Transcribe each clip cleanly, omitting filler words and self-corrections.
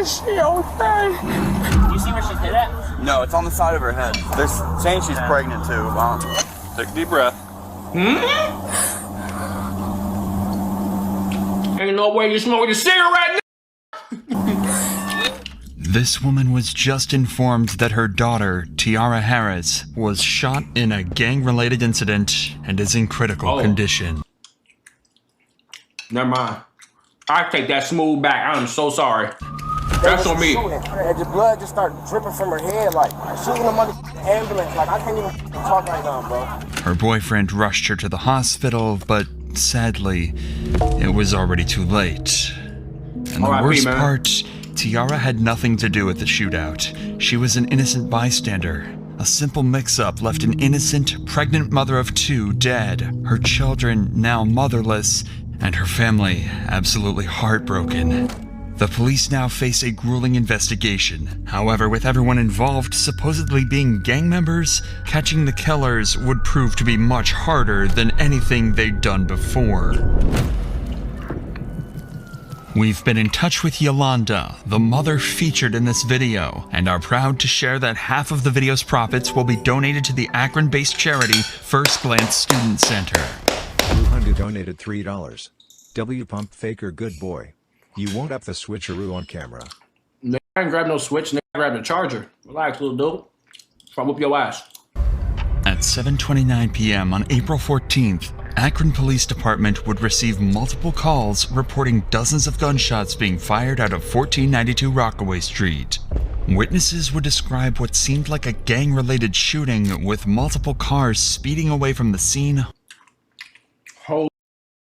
Is she okay? You see where she's hit at? No, it's on the side of her head. They're saying she's pregnant too. Take a deep breath. Ain't no way you smoking a cigarette. This woman was just informed that her daughter, Tiara Harris, was shot in a gang-related incident and is in critical condition. Never mind. I take that smooth back. I'm so sorry. That's on me. The blood just started dripping from her head. Like, she was in a mother ambulance. Like, I can't even talk right now, bro. Her boyfriend rushed her to the hospital, but sadly, it was already too late. And the worst part, Tiara had nothing to do with the shootout. She was an innocent bystander. A simple mix-up left an innocent, pregnant mother of 2 dead, her children now motherless, and her family absolutely heartbroken. The police now face a grueling investigation. However, with everyone involved supposedly being gang members, catching the killers would prove to be much harder than anything they'd done before. We've been in touch with Yolanda, the mother featured in this video, and are proud to share that half of the video's profits will be donated to the Akron-based charity First Glance Student Center. 200 donated $3. W Pump Faker good boy. You won't up the switcheroo on camera. I didn't grab no switch, I grabbed a charger. Relax, little dude. If I whoop your ass. At 7:29 p.m. on April 14th, Akron Police Department would receive multiple calls reporting dozens of gunshots being fired out of 1492 Rockaway Street. Witnesses would describe what seemed like a gang-related shooting with multiple cars speeding away from the scene. Holy,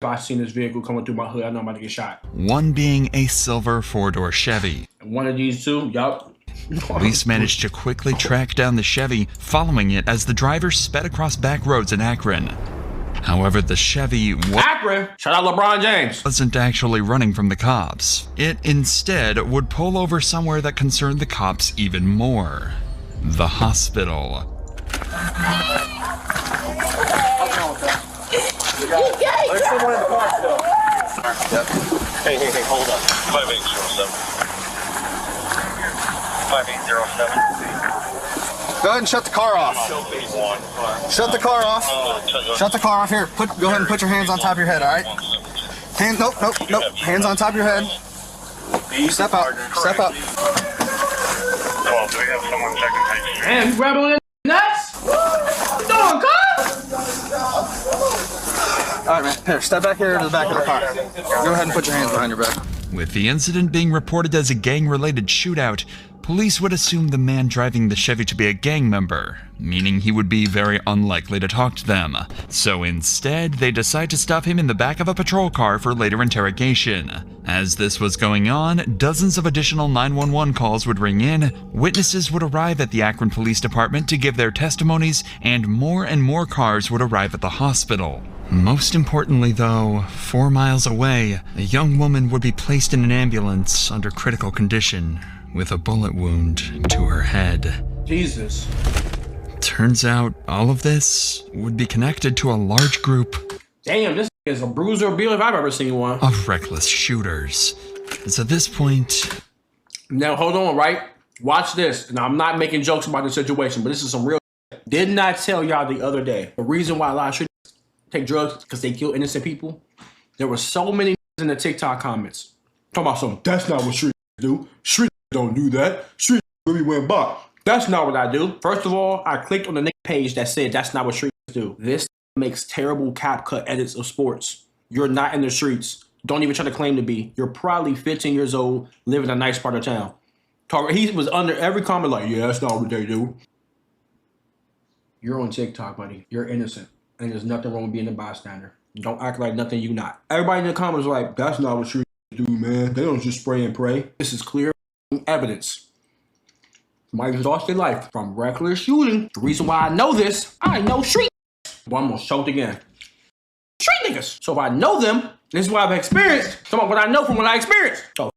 if I seen this vehicle coming through my hood, I know I'm about to get shot. One being a silver 4-door Chevy. And one of these two, yup. Police managed to quickly track down the Chevy, following it as the driver sped across back roads in Akron. However, the Chevy Akron! Shout out LeBron James! Wasn't actually running from the cops. It instead would pull over somewhere that concerned the cops even more. The hospital. There's someone in the car still. Hey, hold up. 5807. 5807. Go ahead and shut the car off. Shut the car off. Shut the car off here. Go ahead and put your hands on top of your head, all right? Nope. Hands on top of your head. Step up. Step up. Well, do we have someone checking page 3? Man, you grabbing on nuts? What you doing, cuz? All right, man. Here, step back here to the back of the car. Go ahead and put your hands behind your back. With the incident being reported as a gang-related shootout, police would assume the man driving the Chevy to be a gang member, meaning he would be very unlikely to talk to them. So instead, they decide to stop him in the back of a patrol car for later interrogation. As this was going on, dozens of additional 911 calls would ring in, witnesses would arrive at the Akron Police Department to give their testimonies, and more cars would arrive at the hospital. Most importantly though, 4 miles away, a young woman would be placed in an ambulance under critical condition, with a bullet wound to her head. Jesus. Turns out, all of this would be connected to a large group Damn, this is a bruiser Bill if I've ever seen one. Of reckless shooters. So at this point... Now, hold on, right? Watch this. Now, I'm not making jokes about the situation, but this is some real shit. Did not tell y'all the other day. The reason why a lot of shooters take drugs because they kill innocent people. There were so many in the TikTok comments talking about something. That's not what street do. Street don't do that. Street really went by. That's not what I do. First of all, I clicked on the page that said that's not what streets do. This makes terrible cap cut edits of sports. You're not in the streets. Don't even try to claim to be. You're probably 15 years old, living in a nice part of town. He was under every comment like, yeah, that's not what they do. You're on TikTok, buddy. You're innocent. And there's nothing wrong with being a bystander. Don't act like nothing you not. Everybody in the comments was like, that's not what streets do, man. They don't just spray and pray. This is clear evidence. Somebody lost their life from reckless shooting. The reason why I know this, I know street. Well, I'm gonna show it again. Street niggas. So if I know them, this is what I've experienced. Some of what I know from what I experienced. So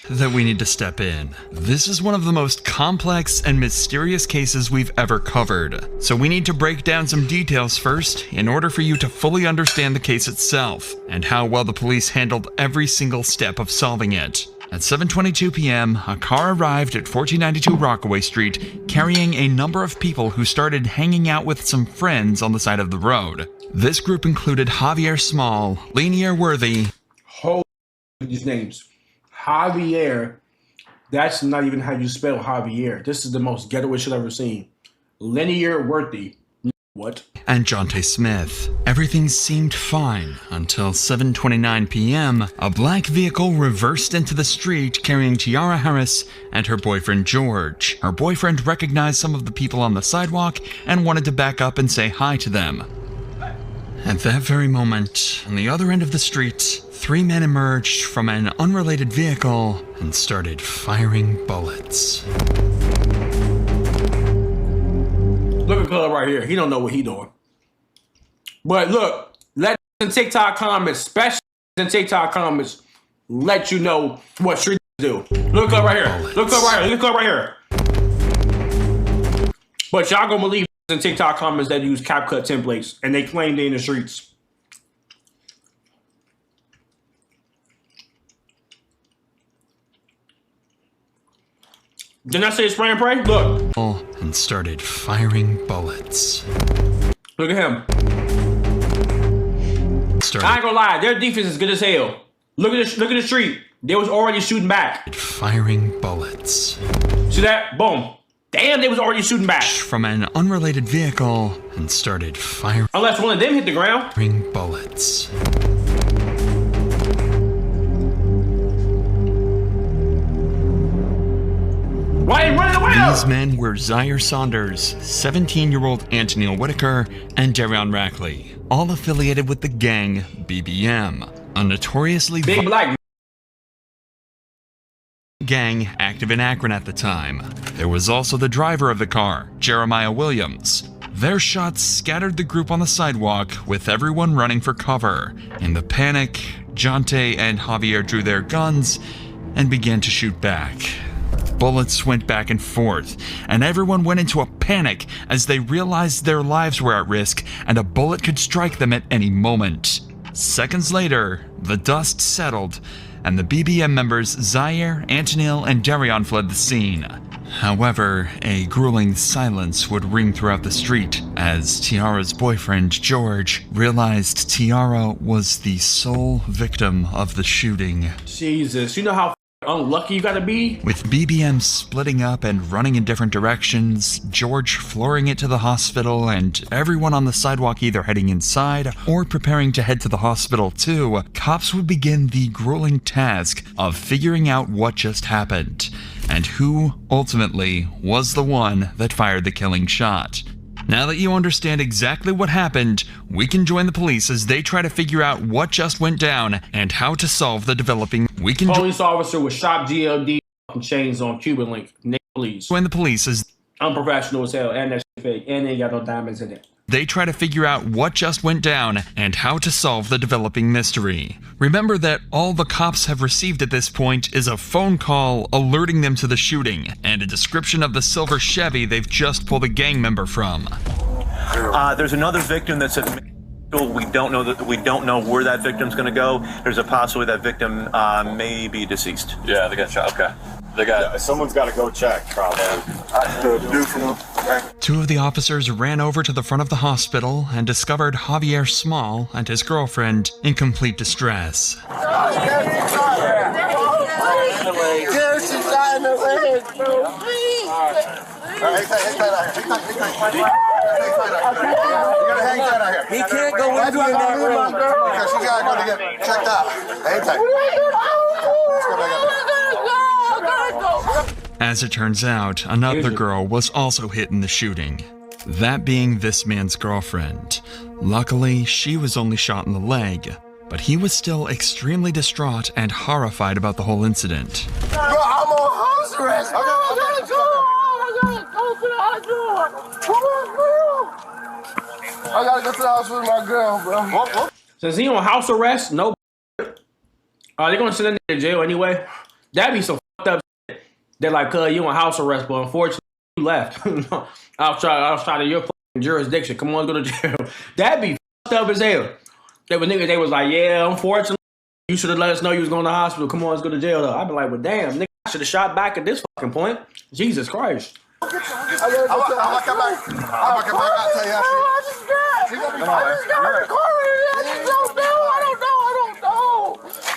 that we need to step in. This is one of the most complex and mysterious cases we've ever covered. So we need to break down some details first in order for you to fully understand the case itself and how well the police handled every single step of solving it. At 7:22 p.m., a car arrived at 1492 Rockaway Street carrying a number of people who started hanging out with some friends on the side of the road. This group included Javier Small, Linear Worthy. Hold these names. Javier. That's not even how you spell Javier. This is the most ghetto shit I've ever seen. Linear Worthy. What? And Jonte Smith. Everything seemed fine until 7:29 p.m. A black vehicle reversed into the street carrying Tiara Harris and her boyfriend George. Her boyfriend recognized some of the people on the sidewalk and wanted to back up and say hi to them. At that very moment, on the other end of the street, 3 men emerged from an unrelated vehicle and started firing bullets. Look at Club right here. He don't know what he doing. But look, let in TikTok comments, especially in TikTok comments, let you know what street do. Look up right here. Look up right here. Look up right here. But y'all gonna believe in TikTok comments that use CapCut templates and they claim they in the streets. Didn't I say spray and pray? Look. And started firing bullets. Look at him. I ain't gonna lie, their defense is good as hell. Look at the street. They was already shooting back. Firing bullets. See that? Boom. Damn, they was already shooting back. From an unrelated vehicle and started firing. Unless one of them hit the ground. Firing bullets. Why ain't running away? These men were Zaire Saunders, 17-year-old Anthony Whitaker, and Darion Rackley, all affiliated with the gang BBM, a notoriously big black gang active in Akron at the time. There was also the driver of the car, Jeremiah Williams. Their shots scattered the group on the sidewalk, with everyone running for cover. In the panic, Jonte and Javier drew their guns and began to shoot back. Bullets went back and forth, and everyone went into a panic as they realized their lives were at risk and a bullet could strike them at any moment. Seconds later, the dust settled, and the BBM members Zaire, Antonil, and Darion fled the scene. However, a grueling silence would ring throughout the street as Tiara's boyfriend, George, realized Tiara was the sole victim of the shooting. Jesus, you know how unlucky you gotta be? With BBM splitting up and running in different directions, George flooring it to the hospital, and everyone on the sidewalk either heading inside or preparing to head to the hospital too, cops would begin the grueling task of figuring out what just happened, and who, ultimately, was the one that fired the killing shot. Now that you understand exactly what happened, we can join the police as they try to figure out what just went down and how to solve the developing. Police officer with shop GLD chains on Cuban link. Please. Join the police as unprofessional as hell, and that shit fake, and they ain't got no diamonds in it. They try to figure out what just went down and how to solve the developing mystery. Remember that all the cops have received at this point is a phone call alerting them to the shooting and a description of the silver Chevy they've just pulled a gang member from. There's another victim that's at we don't know where that victim's going to go. There's a possibility that victim may be deceased. Yeah, they got shot. Okay. Someone's got to go check, probably. Two of the officers ran over to the front of the hospital and discovered Javier Small and his girlfriend in complete distress. He can't go with you in that room. Because she's got to go to get checked out. Hang tight. Let's go back up. As it turns out, another girl was also hit in the shooting. That being this man's girlfriend. Luckily, she was only shot in the leg, but he was still extremely distraught and horrified about the whole incident. Bro, I'm on house arrest. I gotta go to the house with my girl, bro. Since he on house arrest, no. They're gonna send him to jail anyway. That'd be some fucked up shit. They're like, you on house arrest, but unfortunately you left outside of your fucking jurisdiction. Come on, go to jail. That'd be fucked up as hell. They was like, yeah, unfortunately You should have let us know you was going to the hospital. Come on, let's go to jail though. I'd be like, well, damn, nigga, I should have shot back at this fucking point. Jesus Christ. I'm gonna come back. I'll tell you how she. I just got her car.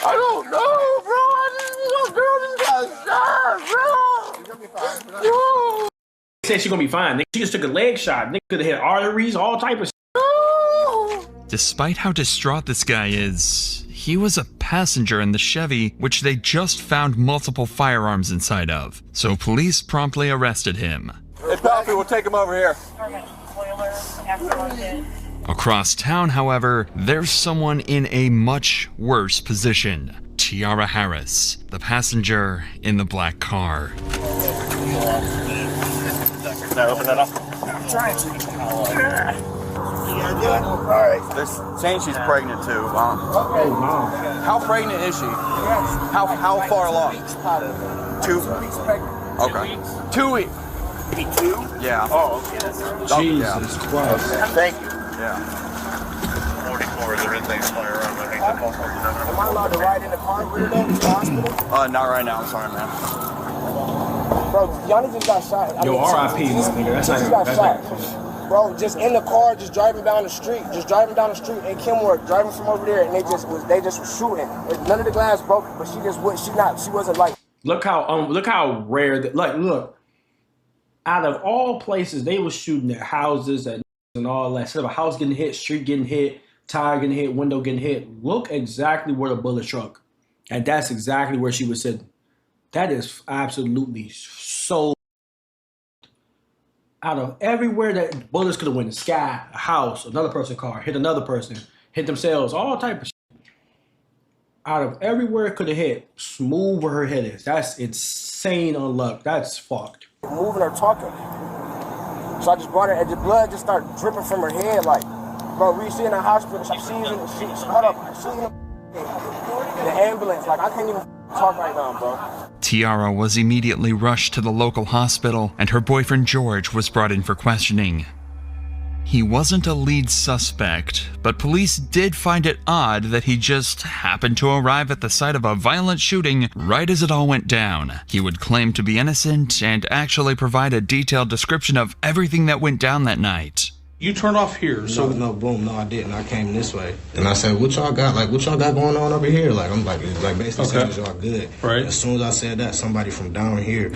I don't know, bro. This girl just got shot, bro. She's gonna be fine. Yo. Said she gonna be fine. Nigga, she just took a leg shot. Nigga could have hit arteries, all type of shit. Despite how distraught this guy is, he was a passenger in the Chevy, which they just found multiple firearms inside of. So police promptly arrested him. Hey, Palpy, we'll take him over here. Across town, however, there's someone in a much worse position. Tiara Harris, the passenger in the black car. Can I open that up? I'm trying to. Alright. They're saying she's pregnant too. Oh, Mom. How pregnant is she? How far along? 2 weeks pregnant. Okay. 2 weeks. Maybe 2? Yeah. Oh, okay. That's Jesus Christ. Thank you. Yeah. 44, there is a firearm. I think that's also Am I allowed to ride in the car with her though to the hospital? Not right now. I'm sorry, man. Bro, Yanni just got shot. Yo, R.I.P. nigga. That's not She even. got That's shot. not. Bro, just in the car, just driving down the street in Kenworth, driving from over there, and they just was shooting. None of the glass broke, but she wasn't like. Look how rare that. Like, look. Out of all places, they were shooting at houses and all that. Instead of a house getting hit, street getting hit, tire getting hit, window getting hit. Look exactly where the bullet struck, and that's exactly where she was sitting. That is absolutely so. Out of everywhere that bullets could have went, the sky, a house, another person's car, hit another person, hit themselves, all type of shit. Out of everywhere it could have hit, smooth where her head is. That's insane on luck. That's fucked. Moving or talking. So I just brought her, and the blood just started dripping from her head. Like, bro, we see in the hospital, the ambulance. Like, I can't even talk right now, bro. Tiara was immediately rushed to the local hospital, and her boyfriend George was brought in for questioning. He wasn't a lead suspect, but police did find it odd that he just happened to arrive at the site of a violent shooting right as it all went down. He would claim to be innocent and actually provide a detailed description of everything that went down that night. You turned off here, so no, I didn't. I came this way, and I said, "What y'all got? Like, what y'all got going on over here?" Like, I'm like basically saying, "Y'all good?" Right. As soon as I said that, somebody from down here.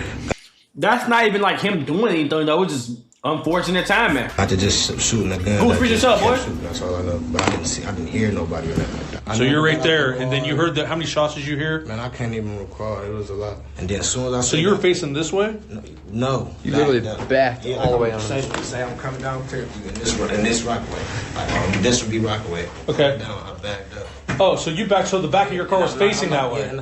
That's not even like him doing anything though. It was just unfortunate timing. I had to just shooting a gun. Who was freaking up, boy? That's all I know. But I didn't hear nobody or nothing like that. So you're right there, and then you heard that. How many shots did you hear? Man, I can't even recall. It was a lot. And then as soon as I So you were facing this way? No. You literally backed all the way on. Say I'm coming down here in this Rockaway. Like, this would be Rockaway. Okay. Down, I backed up. Oh, so you backed, so the back of your car was facing that way? And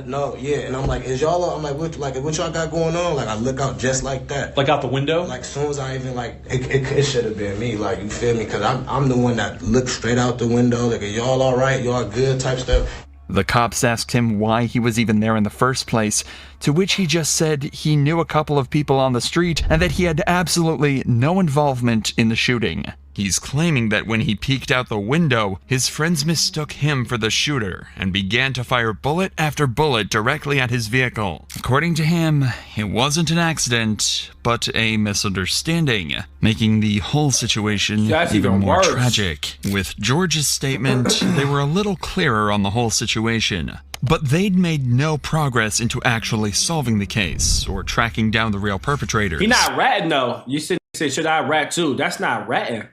I'm like, is y'all? I'm like, what y'all got going on? Like, I look out just like that. Like out the window? Like, as soon as I even it should have been me. Like, you feel me? Because I'm the one that looked straight out the window. Like, are y'all all right? Y'all good? Type stuff. The cops asked him why he was even there in the first place, to which he just said he knew a couple of people on the street and that he had absolutely no involvement in the shooting. He's claiming that when he peeked out the window, his friends mistook him for the shooter and began to fire bullet after bullet directly at his vehicle. According to him, it wasn't an accident, but a misunderstanding, making the whole situation even more tragic. With George's statement, they were a little clearer on the whole situation. But they'd made no progress into actually solving the case or tracking down the real perpetrators. He not ratting though. You said, should I rat too? That's not ratting.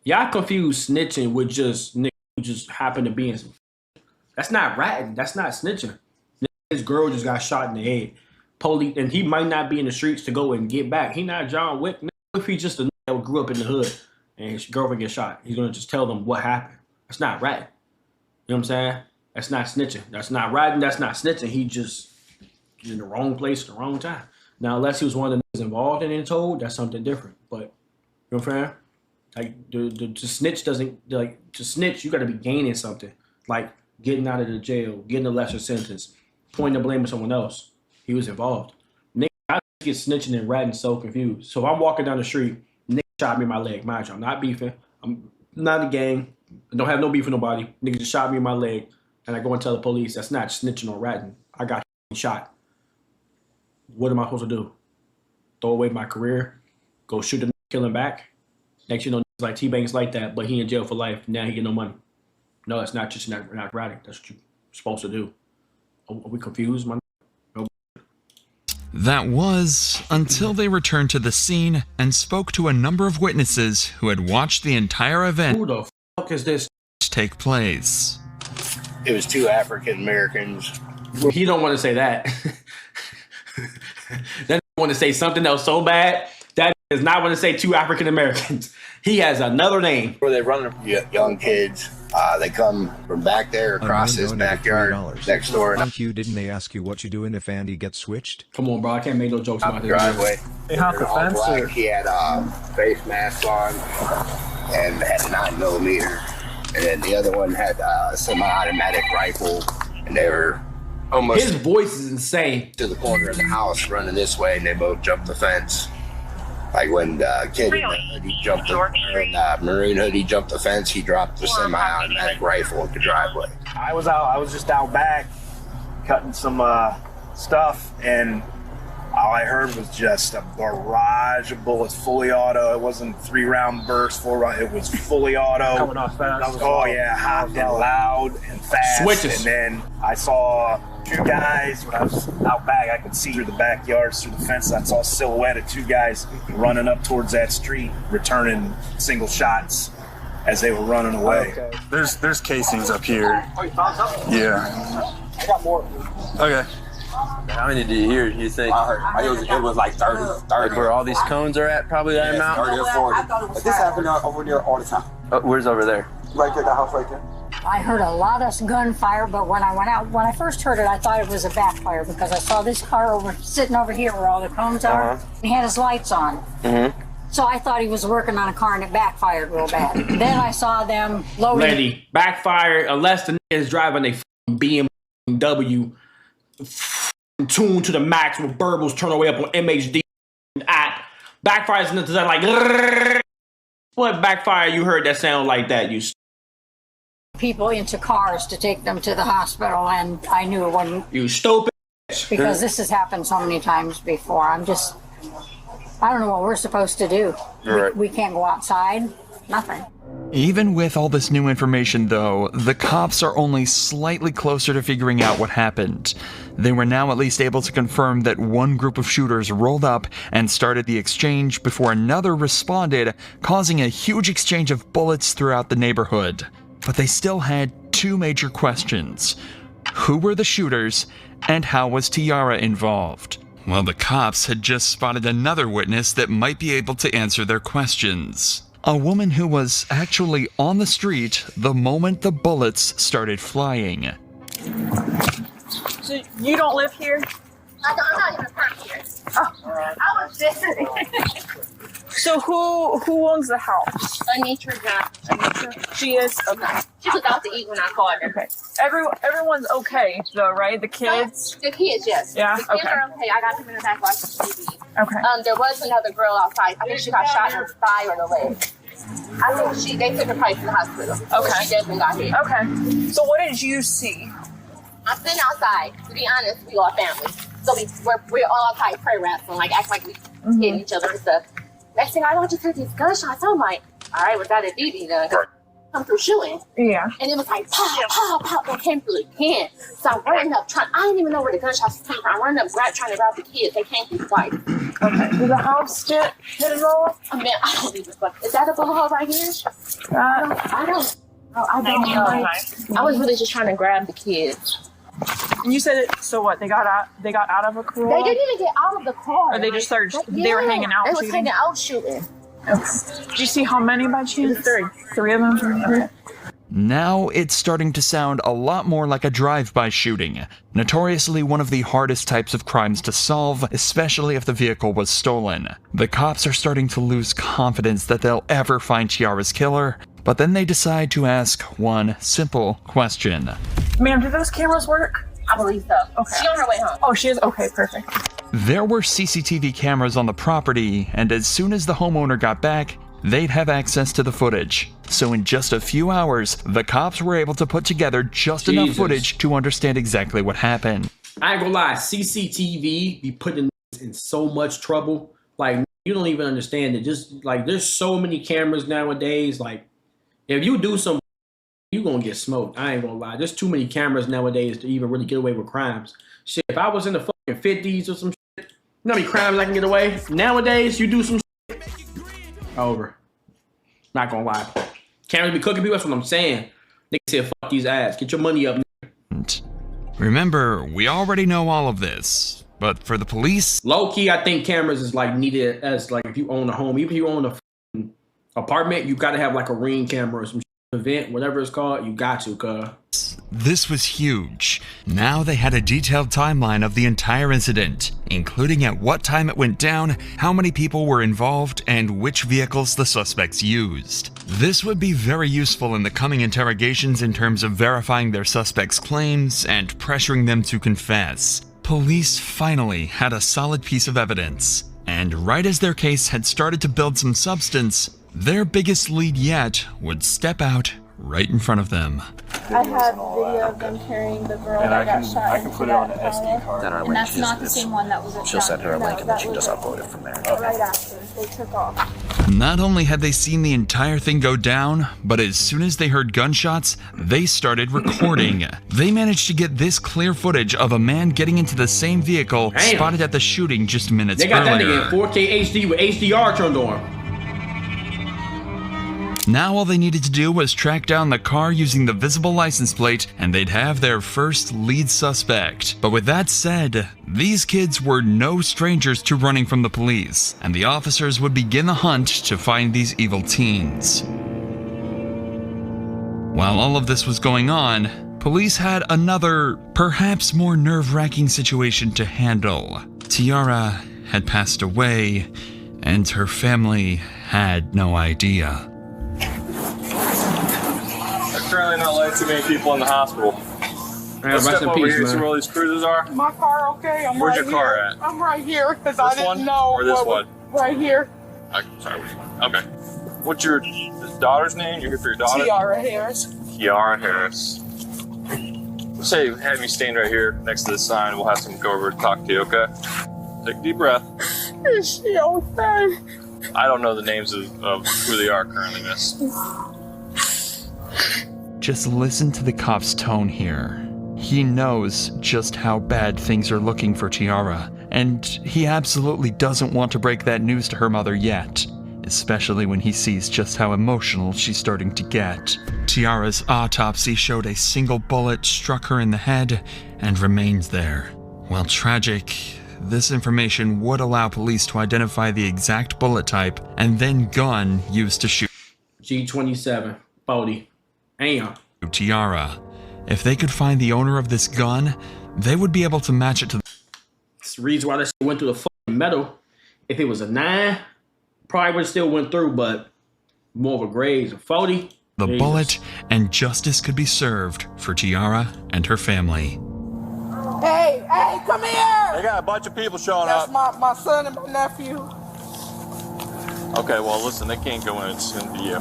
Y'all confuse snitching with just nigga who just happen to be in some. That's not ratting. That's not snitching. His girl just got shot in the head. Police, and he might not be in the streets to go and get back. He not John Wick. If he just a nigga that grew up in the hood and his girlfriend get shot, he's gonna just tell them what happened. That's not ratting. You know what I'm saying? That's not snitching. That's not ratting. That's not snitching. He just in the wrong place at the wrong time. Now, unless he was one of the niggas involved and told, that's something different. But you know what I'm saying? Like the snitch doesn't like to snitch. You got to be gaining something, like getting out of the jail, getting a lesser sentence, pointing the blame at someone else. He was involved. Nigga, I get snitching and ratting so confused. So if I'm walking down the street, nigga shot me in my leg. Mind you, I'm not beefing. I'm not a gang. I don't have no beef with nobody. Nigga just shot me in my leg. and I go and tell the police, that's not snitching or ratting. I got shot. What am I supposed to do? Throw away my career? Go shoot a kill him back? Next you know, like Tbvnks like that, but he in jail for life. Now he get no money. No, it's not just not ratting. That's what you're supposed to do. Are we confused, man? That was until they returned to the scene and spoke to a number of witnesses who had watched the entire event. Who the fuck is this? Take place. It was 2 African Americans. He don't want to say that. That want to say something else so bad. That does not want to say 2 African Americans. He has another name. Where they run young kids. They come from back there across his backyard next door. Thank you. Didn't they ask you what you doing if Andy gets switched? Come on, bro. I can't make no jokes about this. Driveway. They hopped the fence. Or... He had a face mask on and had a 9mm. And then the other one had a semi-automatic rifle. And they were almost... His voice is insane. ...to the corner of the house running this way, and they both jumped the fence. Like when the kid in the hoodie jumped the maroon hoodie jumped the fence, he dropped the semi-automatic rifle at the driveway. I was just out back cutting some stuff, and all I heard was just a barrage of bullets, fully auto. It wasn't 3-round burst, 4-round. It was fully auto. Coming off fast. Oh yeah, hot and loud and fast. Switches. And then I saw 2 guys when I was out back. I could see through the backyards, through the fence. I saw a silhouette of 2 guys running up towards that street, returning single shots as they were running away. Okay. There's casings up here. Oh, you found something? Yeah. I got more. Okay. How many did you hear, you think? It was like 30. Like where all these cones are at, probably that amount? 30 or 40. But this happened over there all the time. Where's over there? Right there, that house right there. I heard a lot of gunfire, but when I went out, when I first heard it, I thought it was a backfire because I saw this car sitting over here where all the cones are. He had his lights on. So I thought he was working on a car and it backfired real bad. Then I saw them loading. Lady, backfired unless the nigga is driving a BMW tuned to the max with burbles turned all the way up on MHD app. Backfires into that like what backfire you heard that sound like that, you people into cars to take them to the hospital, and I knew it wasn't. You stupid. Because this has happened so many times before. I don't know what we're supposed to do. Right. We can't go outside. Nothing. Even with all this new information, though, the cops are only slightly closer to figuring out what happened. They were now at least able to confirm that one group of shooters rolled up and started the exchange before another responded, causing a huge exchange of bullets throughout the neighborhood. But they still had 2 major questions. Who were the shooters, and how was Tiara involved? Well, the cops had just spotted another witness that might be able to answer their questions. A woman who was actually on the street the moment the bullets started flying. So you don't live here? I'm not even from here. Oh. I was just So who owns the house? Anitra Johnson. She is? Okay. She was out to eat when I called her. Okay. Everyone's okay though, right? The kids? The kids, yes. Yeah? The kids are okay. I got them in the back watching TV. Okay. There was another girl outside. I think she got shot in the thigh or the leg. I think they took her probably to the hospital. Okay. She definitely got hit. Okay. So what did you see? I'm sitting outside. To be honest, we all family. So we're all outside prayer wrestling, like act like we hitting each other and stuff. Next thing I know, I just heard these gunshots. I'm like, all right, was that a BB gun? Come through shooting. Yeah. And it was like, pow, pow, pow. They came through again. So I'm running up, I didn't even know where the gunshots came from. I'm running up, trying to grab the kids. They came through twice. Okay. Did the house get hit at all? I mean, I don't even fuck. Is that a bullet hole right here? I don't know. I was really just trying to grab the kids. And you said it, so what? They got out of a car? They didn't even get out of the car. Or they just started, they were hanging out shooting? They was hanging out shooting. Okay. Did you see how many by chance? 3 of them? Okay. Now it's starting to sound a lot more like a drive-by shooting, notoriously one of the hardest types of crimes to solve, especially if the vehicle was stolen. The cops are starting to lose confidence that they'll ever find Tiara's killer, but then they decide to ask one simple question. Ma'am, do those cameras work? I believe so. Okay. She's on her way home. Oh, she is? Okay, perfect. There were CCTV cameras on the property, and as soon as the homeowner got back, they'd have access to the footage. So in just a few hours, the cops were able to put together just enough footage to understand exactly what happened. I ain't gonna lie, CCTV be putting in so much trouble. Like, you don't even understand it. Just like, there's so many cameras nowadays. Like, if you do some, you gonna get smoked. I ain't gonna lie. There's too many cameras nowadays to even really get away with crimes. Shit, if I was in the fucking 50s or some shit, you know how many crimes I can get away? Nowadays, you do some shit, over. Not gonna lie. Cameras be cooking people, that's what I'm saying. Nigga said, fuck these ads. Get your money up. Remember, we already know all of this, but for the police, low key, I think cameras is like needed as like if you own a home, even if you own a apartment, you gotta have like a Ring camera or some event, whatever it's called, you got to, cuz. This was huge. Now they had a detailed timeline of the entire incident, including at what time it went down, how many people were involved, and which vehicles the suspects used. This would be very useful in the coming interrogations in terms of verifying their suspects' claims and pressuring them to confess. Police finally had a solid piece of evidence, and right as their case had started to build some substance, their biggest lead yet would step out right in front of them. I have video of them carrying the girl that got shot. I can put it on an SD card. And that's not the same one that was at She'll send her a link and then she can just upload it from there. Right after they took off. Not only had they seen the entire thing go down, but as soon as they heard gunshots, they started recording. They managed to get this clear footage of a man getting into the same vehicle spotted at the shooting just minutes earlier. They got earlier. that nigga in 4K HD with HDR turned on. Now all they needed to do was track down the car using the visible license plate, and they'd have their first lead suspect. But with that said, these kids were no strangers to running from the police, and the officers would begin the hunt to find these evil teens. While all of this was going on, police had another, perhaps more nerve-wracking situation to handle. Tiara had passed away, and her family had no idea. There's currently not like too many people in the hospital. Let's step over here and see where all these cruises are. My car okay? I'm Where's right your car here. at? I'm right here because I This didn't one know. or this one? Right here. Sorry, which one? Okay. What's your daughter's name? You're here for your daughter? Tiara Harris. Tiara Harris. Let's say have me stand right here next to the sign. We'll have someone go over to talk to you, okay? Take a deep breath. Is she okay? I don't know the names of who they are currently, miss. Just listen to the cop's tone here. He knows just how bad things are looking for Tiara, and he absolutely doesn't want to break that news to her mother yet, especially when he sees just how emotional she's starting to get. Tiara's autopsy showed a single bullet struck her in the head and remained there. While tragic, this information would allow police to identify the exact bullet type and then gun used to shoot G27, 40. Damn. Tiara. If they could find the owner of this gun, they would be able to match it to It's the reason why that shit went through the fucking metal. If it was a 9, probably would have still went through, but more of a grade, a 40. the Jesus. bullet, and justice could be served for Tiara and her family. Hey, come here! They got a bunch of people showing That's up. my son and my nephew. Okay, well, listen, they can't go in. It's going to be you.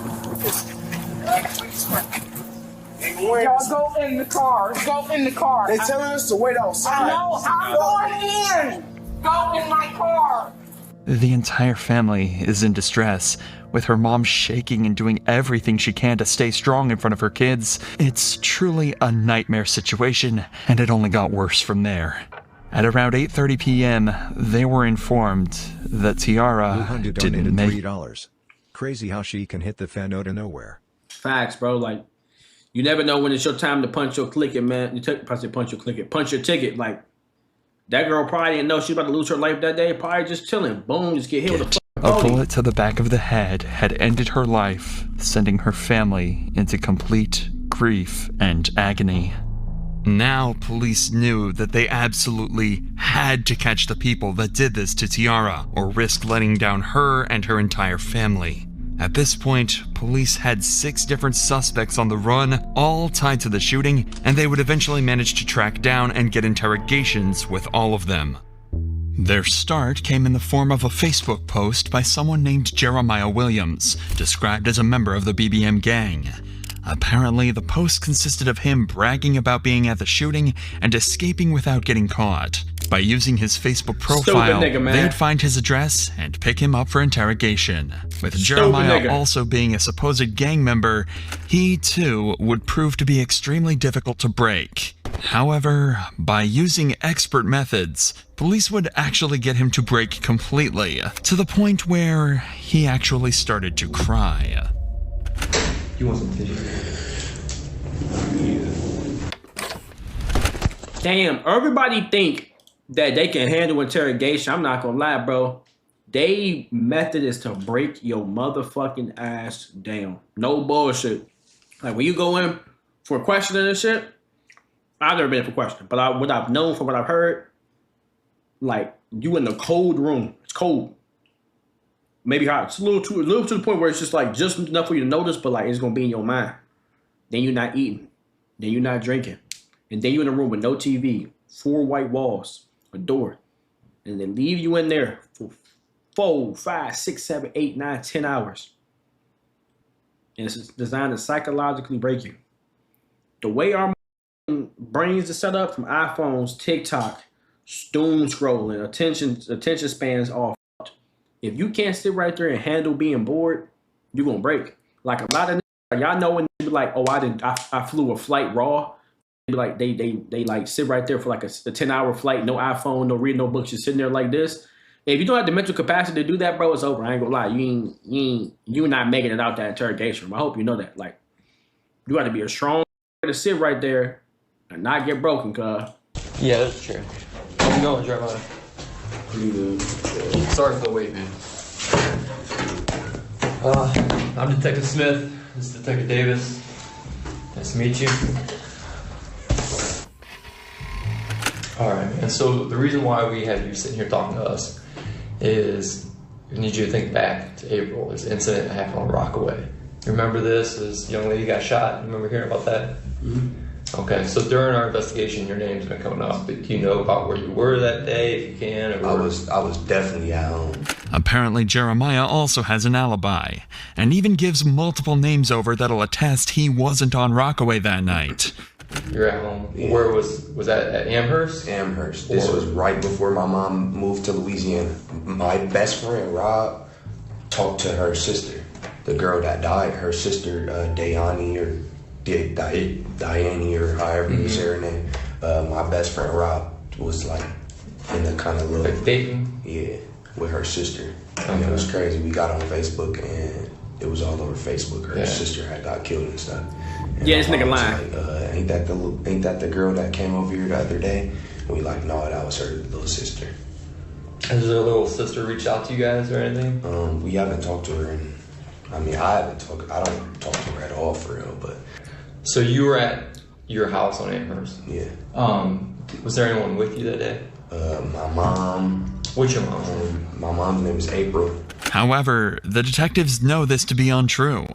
Y'all go in the car. Go in the car. They telling us to wait outside. I know. I'm going in. Go in my car. The entire family is in distress, with her mom shaking and doing everything she can to stay strong in front of her kids. It's truly a nightmare situation, and it only got worse from there. At around 8:30 p.m., they were informed that Tiara didn't make $3. Crazy how she can hit the fan out of nowhere. Facts, bro. Like, you never know when it's your time to punch your ticket, man. Punch your ticket. Like, that girl probably didn't know she was about to lose her life that day. Probably just chilling. Boom, just get hit with a A bullet to the back of the head had ended her life, sending her family into complete grief and agony. Now, police knew that they absolutely had to catch the people that did this to Tiara, or risk letting down her and her entire family. At this point, police had 6 different suspects on the run, all tied to the shooting, and they would eventually manage to track down and get interrogations with all of them. Their start came in the form of a Facebook post by someone named Jeremiah Williams, described as a member of the BBM gang. Apparently, the post consisted of him bragging about being at the shooting and escaping without getting caught. By using his Facebook profile, they'd find his address and pick him up for interrogation. With Jeremiah also being a supposed gang member, he too would prove to be extremely difficult to break. However, by using expert methods, police would actually get him to break completely, to the point where he actually started to cry. You want some tissue? Damn, everybody think that they can handle interrogation. I'm not gonna lie, bro. They method is to break your motherfucking ass down. No bullshit. Like when you go in for questioning and shit, I've never been for questioning, but what I've known from what I've heard, like you in the cold room. It's cold. Maybe hot. It's a little to the point where it's just like just enough for you to notice, but like it's gonna be in your mind. Then you're not eating. Then you're not drinking. And then you're in a room with no TV, 4 white walls, a door. And they leave you in there for 4, 5, 6, 7, 8, 9, 10 hours. And it's designed to psychologically break you. The way our brains are set up from iPhones, TikTok, doom scrolling, attention spans off. If you can't sit right there and handle being bored, you're gonna break. Like a lot of y'all know when they be like, oh, I flew a flight raw. They be like they like sit right there for like a 10-hour flight, no iPhone, no reading no books, just sitting there like this. If you don't have the mental capacity to do that, bro, it's over. I ain't gonna lie. You're not making it out that interrogation room. I hope you know that. Like, you got to be a strong to sit right there and not get broken, cuz. Yeah, that's true. How's it going, Jeremiah? Pretty good. Sorry for the wait, man. I'm Detective Smith. This is Detective Davis. Nice to meet you. All right, man. So the reason why we have you sitting here talking to us is we need you to think back to April. There's an incident that happened on Rockaway. You remember this? This young lady got shot. You remember hearing about that? Mm-hmm. Okay, so during our investigation, your name's been coming up. But do you know about where you were that day, if you can? Or I was definitely at home. Apparently, Jeremiah also has an alibi, and even gives multiple names over that'll attest he wasn't on Rockaway that night. You're at home. Yeah. Where was that at Amherst? Amherst. This was right before my mom moved to Louisiana. My best friend, Rob, talked to her sister, the girl that died, her sister, Diane or however you say her name. My best friend, Rob, was like in the kind of little... Like dating? Yeah, with her sister. And it was crazy. We got on Facebook and it was all over Facebook. Her sister had got killed and stuff. And yeah, this nigga lying. Like, ain't that the girl that came over here the other day? And we like, no, that was her little sister. Has her little sister reached out to you guys or anything? We haven't talked to her, and I don't talk to her at all for real. But so you were at your house on Amherst. Yeah. Was there anyone with you that day? My mom. What's your mom's name? My mom's name is April. However, the detectives know this to be untrue.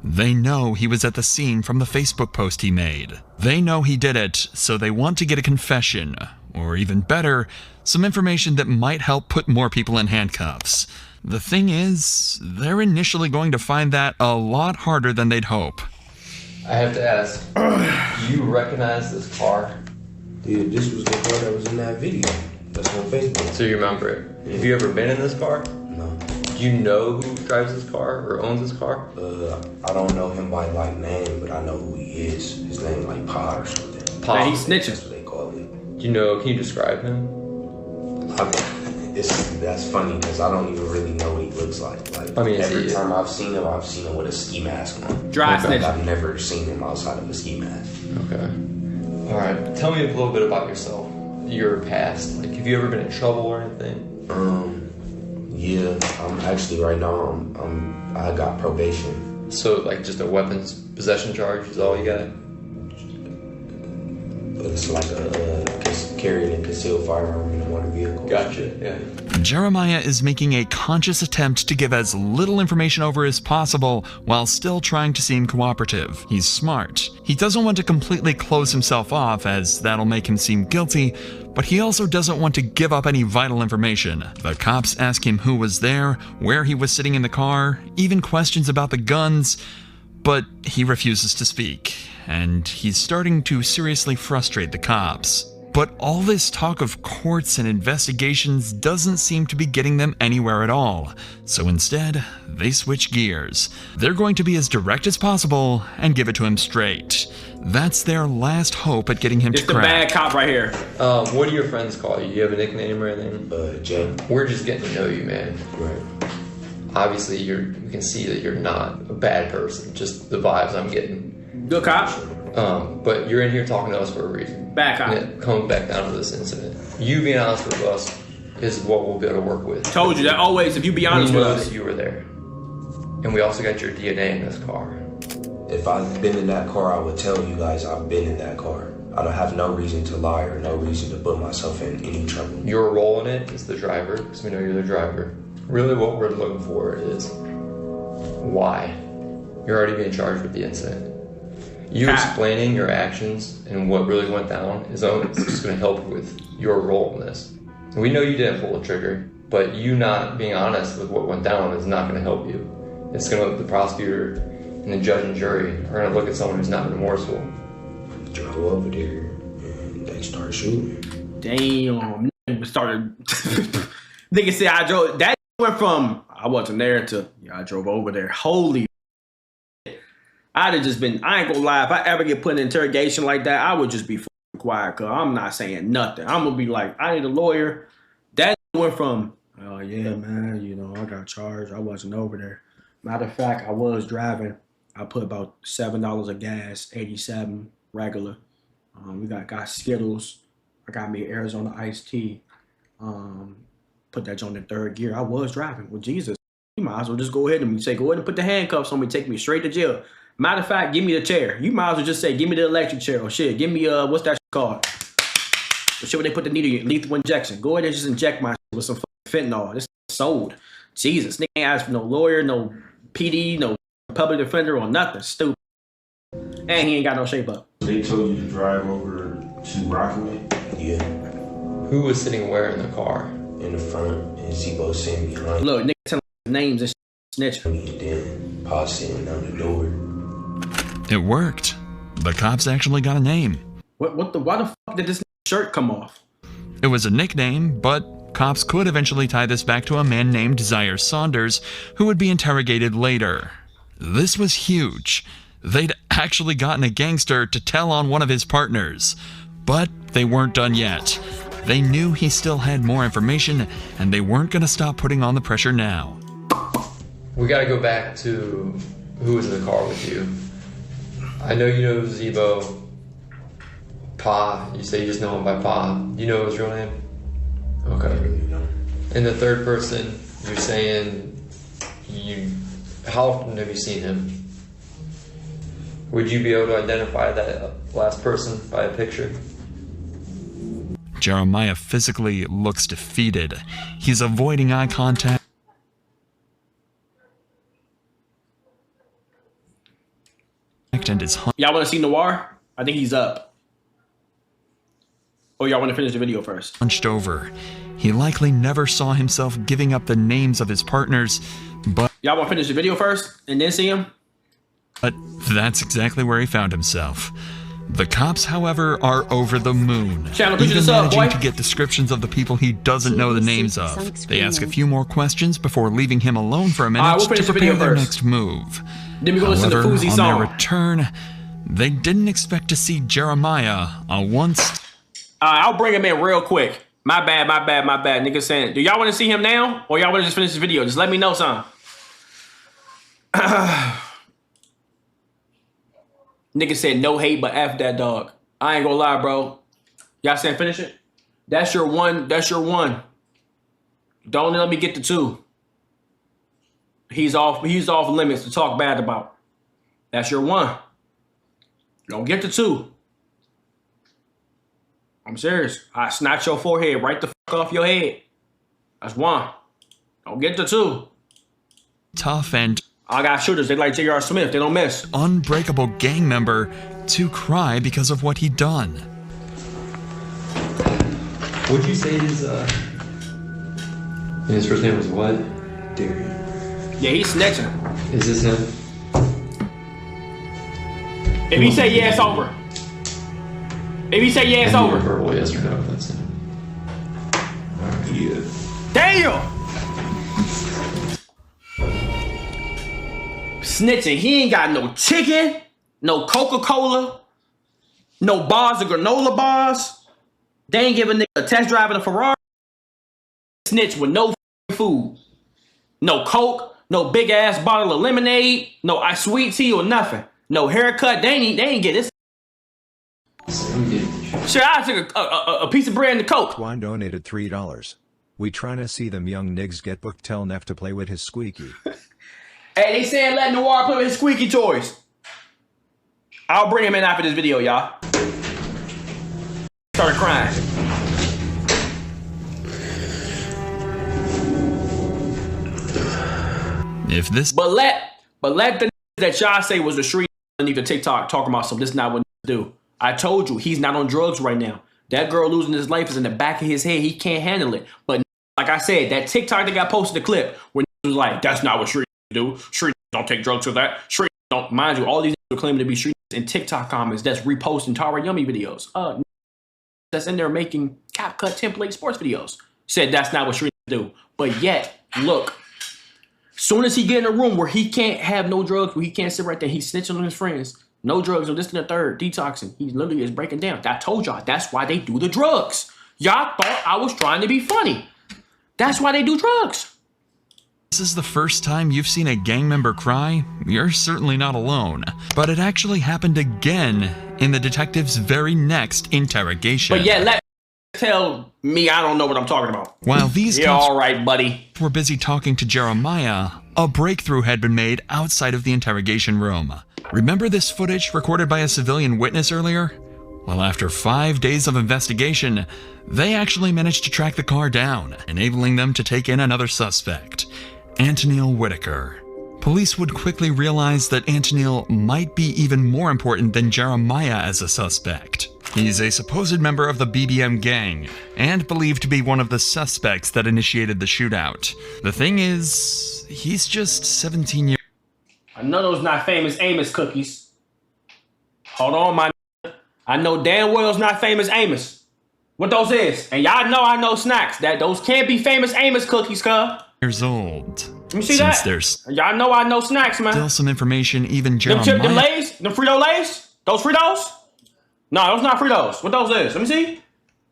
They know he was at the scene from the Facebook post he made. They know he did it, so they want to get a confession, or even better, some information that might help put more people in handcuffs. The thing is, they're initially going to find that a lot harder than they'd hope. I have to ask, do you recognize this car? Dude, this was the car that was in that video. That's on Facebook. So you remember it? Yeah. Have you ever been in this car? No. Do you know who drives this car or owns this car? I don't know him by like name, but I know who he is. His name like Pod or something. Pod? Man, he's snitching. That's what they call it. Do you know, can you describe him? That's funny because I don't even really know what he looks like. Like I mean, every time I've seen him with a ski mask on. Dry snitch. I've never seen him outside of a ski mask. Okay. All right. Tell me a little bit about yourself, your past. Like, have you ever been in trouble or anything? Yeah. I'm actually right now. I got probation. So like just a weapons possession charge is all you got? It's like carrying a concealed firearm in a motor vehicle. Gotcha. Yeah. Jeremiah is making a conscious attempt to give as little information over as possible while still trying to seem cooperative. He's smart. He doesn't want to completely close himself off, as that'll make him seem guilty, but he also doesn't want to give up any vital information. The cops ask him who was there, where he was sitting in the car, even questions about the guns, but he refuses to speak, and he's starting to seriously frustrate the cops. But all this talk of courts and investigations doesn't seem to be getting them anywhere at all, so instead, they switch gears. They're going to be as direct as possible and give it to him straight. That's their last hope at getting him to crack. It's the bad cop right here. What do your friends call you? You have a nickname or anything? Jay. We're just getting to know you, man. Right. Obviously, we can see that you're not a bad person, just the vibes I'm getting. Good cop. But you're in here talking to us for a reason. Bad cop. And it comes back down to this incident. You being honest with us is what we'll be able to work with. Told you that always, if you be honest with us. That you were there. And we also got your DNA in this car. If I've been in that car, I would tell you guys I've been in that car. I don't have no reason to lie or no reason to put myself in any trouble. Your role in it is the driver, because we know you're the driver. Really what we're looking for is why. You're already being charged with the incident. You explaining your actions and what really went down is just going to help with your role in this. We know you didn't pull the trigger, but you not being honest with what went down is not going to help you. It's going to, the prosecutor and the judge and jury are going to look at someone who's not remorseful. Drove over there and they started shooting. Damn, started. Nigga said I drove. That went from I wasn't there to I drove over there. Holy. I'd have just been, I ain't gonna lie, if I ever get put in interrogation like that, I would just be quiet, cause I'm not saying nothing. I'm gonna be like, I need a lawyer. That went from, oh yeah, man, you know, I got charged. I wasn't over there. Matter of fact, I was driving. I put about $7 of gas, 87 regular. We got Skittles. I got me Arizona iced tea. Put that on the third gear. I was driving. Well, Jesus, you might as well just go ahead and say, go ahead and put the handcuffs on me, take me straight to jail. Matter of fact, give me the chair. You might as well just say, give me the electric chair. Or shit, give me, what's that called? The shit where they put the needle in, lethal injection. Go ahead and just inject my shit with some fentanyl. This is sold. Jesus, nigga ain't asked for no lawyer, no PD, no public defender or nothing. Stupid. And he ain't got no shape up. They told you to drive over to Rockaway? Yeah. Who was sitting where in the car? In the front, and Zebo sitting behind. Look, nigga telling names and snitch. And then Pa sitting on the door. It worked. The cops actually got a name. Why the fuck did this shirt come off? It was a nickname, but cops could eventually tie this back to a man named Saunders, who would be interrogated later. This was huge. They'd actually gotten a gangster to tell on one of his partners. But they weren't done yet. They knew he still had more information, and they weren't going to stop putting on the pressure now. We got to go back to who was in the car with you. I know you know Zebo. Pa, you say you just know him by Pa. Do you know his real name? Okay. And the third person, you're saying how often have you seen him? Would you be able to identify that last person by a picture? Jeremiah physically looks defeated. He's avoiding eye contact. And his y'all want to see Noir? I think he's up. Or y'all want to finish the video first? Hunched over. He likely never saw himself giving up the names of his partners, but... Y'all want to finish the video first and then see him? But that's exactly where he found himself. The cops, however, are over the moon, even managing to get descriptions of the people he doesn't know the names of. They ask a few more questions before leaving him alone for a minute to prepare their next move. Then we go listen to Fousey on song. Their return, they didn't expect to see Jeremiah once. I'll bring him in real quick. My bad. Nigga saying, do y'all want to see him now? Or y'all want to just finish this video? Just let me know something. Nigga said no hate, but F that dog. I ain't gonna lie, bro. Y'all saying finish it? That's your one. Don't let me get the two. He's off limits to talk bad about. That's your one. Don't get the two. I'm serious. I snatch your forehead right the fuck off your head. That's one. Don't get the two. Tough and I got shooters. They like J.R. Smith. They don't miss. Unbreakable gang member to cry because of what he'd done. Would you say his first name was what? Darian. Yeah, he's snitching. Is this him? If he say yeah, it's over. If he say yeah, it's over. Verbal yes or no, that's him. Yeah. Damn! Snitching. He ain't got no chicken, no Coca-Cola, no bars of granola bars. They ain't giving a nigga a test drive in a Ferrari. Snitch with no food. No Coke, no big ass bottle of lemonade, no sweet tea or nothing. No haircut. They ain't get this. Sure, I took a piece of bread and the Coke. Juan donated $3. We trying to see them young niggas get booked. Tell Neff to play with his squeaky. Hey, they saying let Noir play with his squeaky toys. I'll bring him in after this video, y'all. Started crying. If this But let the that y'all say was the street underneath the TikTok talking about some this is not what do. I told you he's not on drugs right now. That girl losing his life is in the back of his head. He can't handle it. But like I said, that TikTok that got posted the clip where was like, that's not what street do. Street don't take drugs for that. Street don't, mind you, all these are claiming to be street in TikTok comments that's reposting Tara Yummy videos. That's in there making CapCut template sports videos. Said that's not what street do. But yet, look, soon as he get in a room where he can't have no drugs, where he can't sit right there, he's snitching on his friends. No drugs, no this and the third, detoxing. He literally is breaking down. I told y'all, that's why they do the drugs. Y'all thought I was trying to be funny. That's why they do drugs. This is the first time you've seen a gang member cry, you're certainly not alone. But it actually happened again in the detective's very next interrogation. But yeah, let tell me I don't know what I'm talking about. While these yeah, all right, buddy. Were busy talking to Jeremiah, a breakthrough had been made outside of the interrogation room. Remember this footage recorded by a civilian witness earlier? Well, after 5 days of investigation, they actually managed to track the car down, enabling them to take in another suspect, Antonil Whitaker. Police would quickly realize that Antonil might be even more important than Jeremiah as a suspect. He's a supposed member of the BBM gang, and believed to be one of the suspects that initiated the shootout. The thing is, he's just 17 years. I know those not famous Amos cookies. Hold on, my I know damn well it's not famous Amos. What those is? And y'all know I know snacks. That those can't be famous Amos cookies, cuz. Years old. Let me see that. Y'all know I know snacks, man. Still some information even Jeremiah. Them Lays? Them Frito Lays? Those Fritos? No, those not Fritos. What those is? Let me see.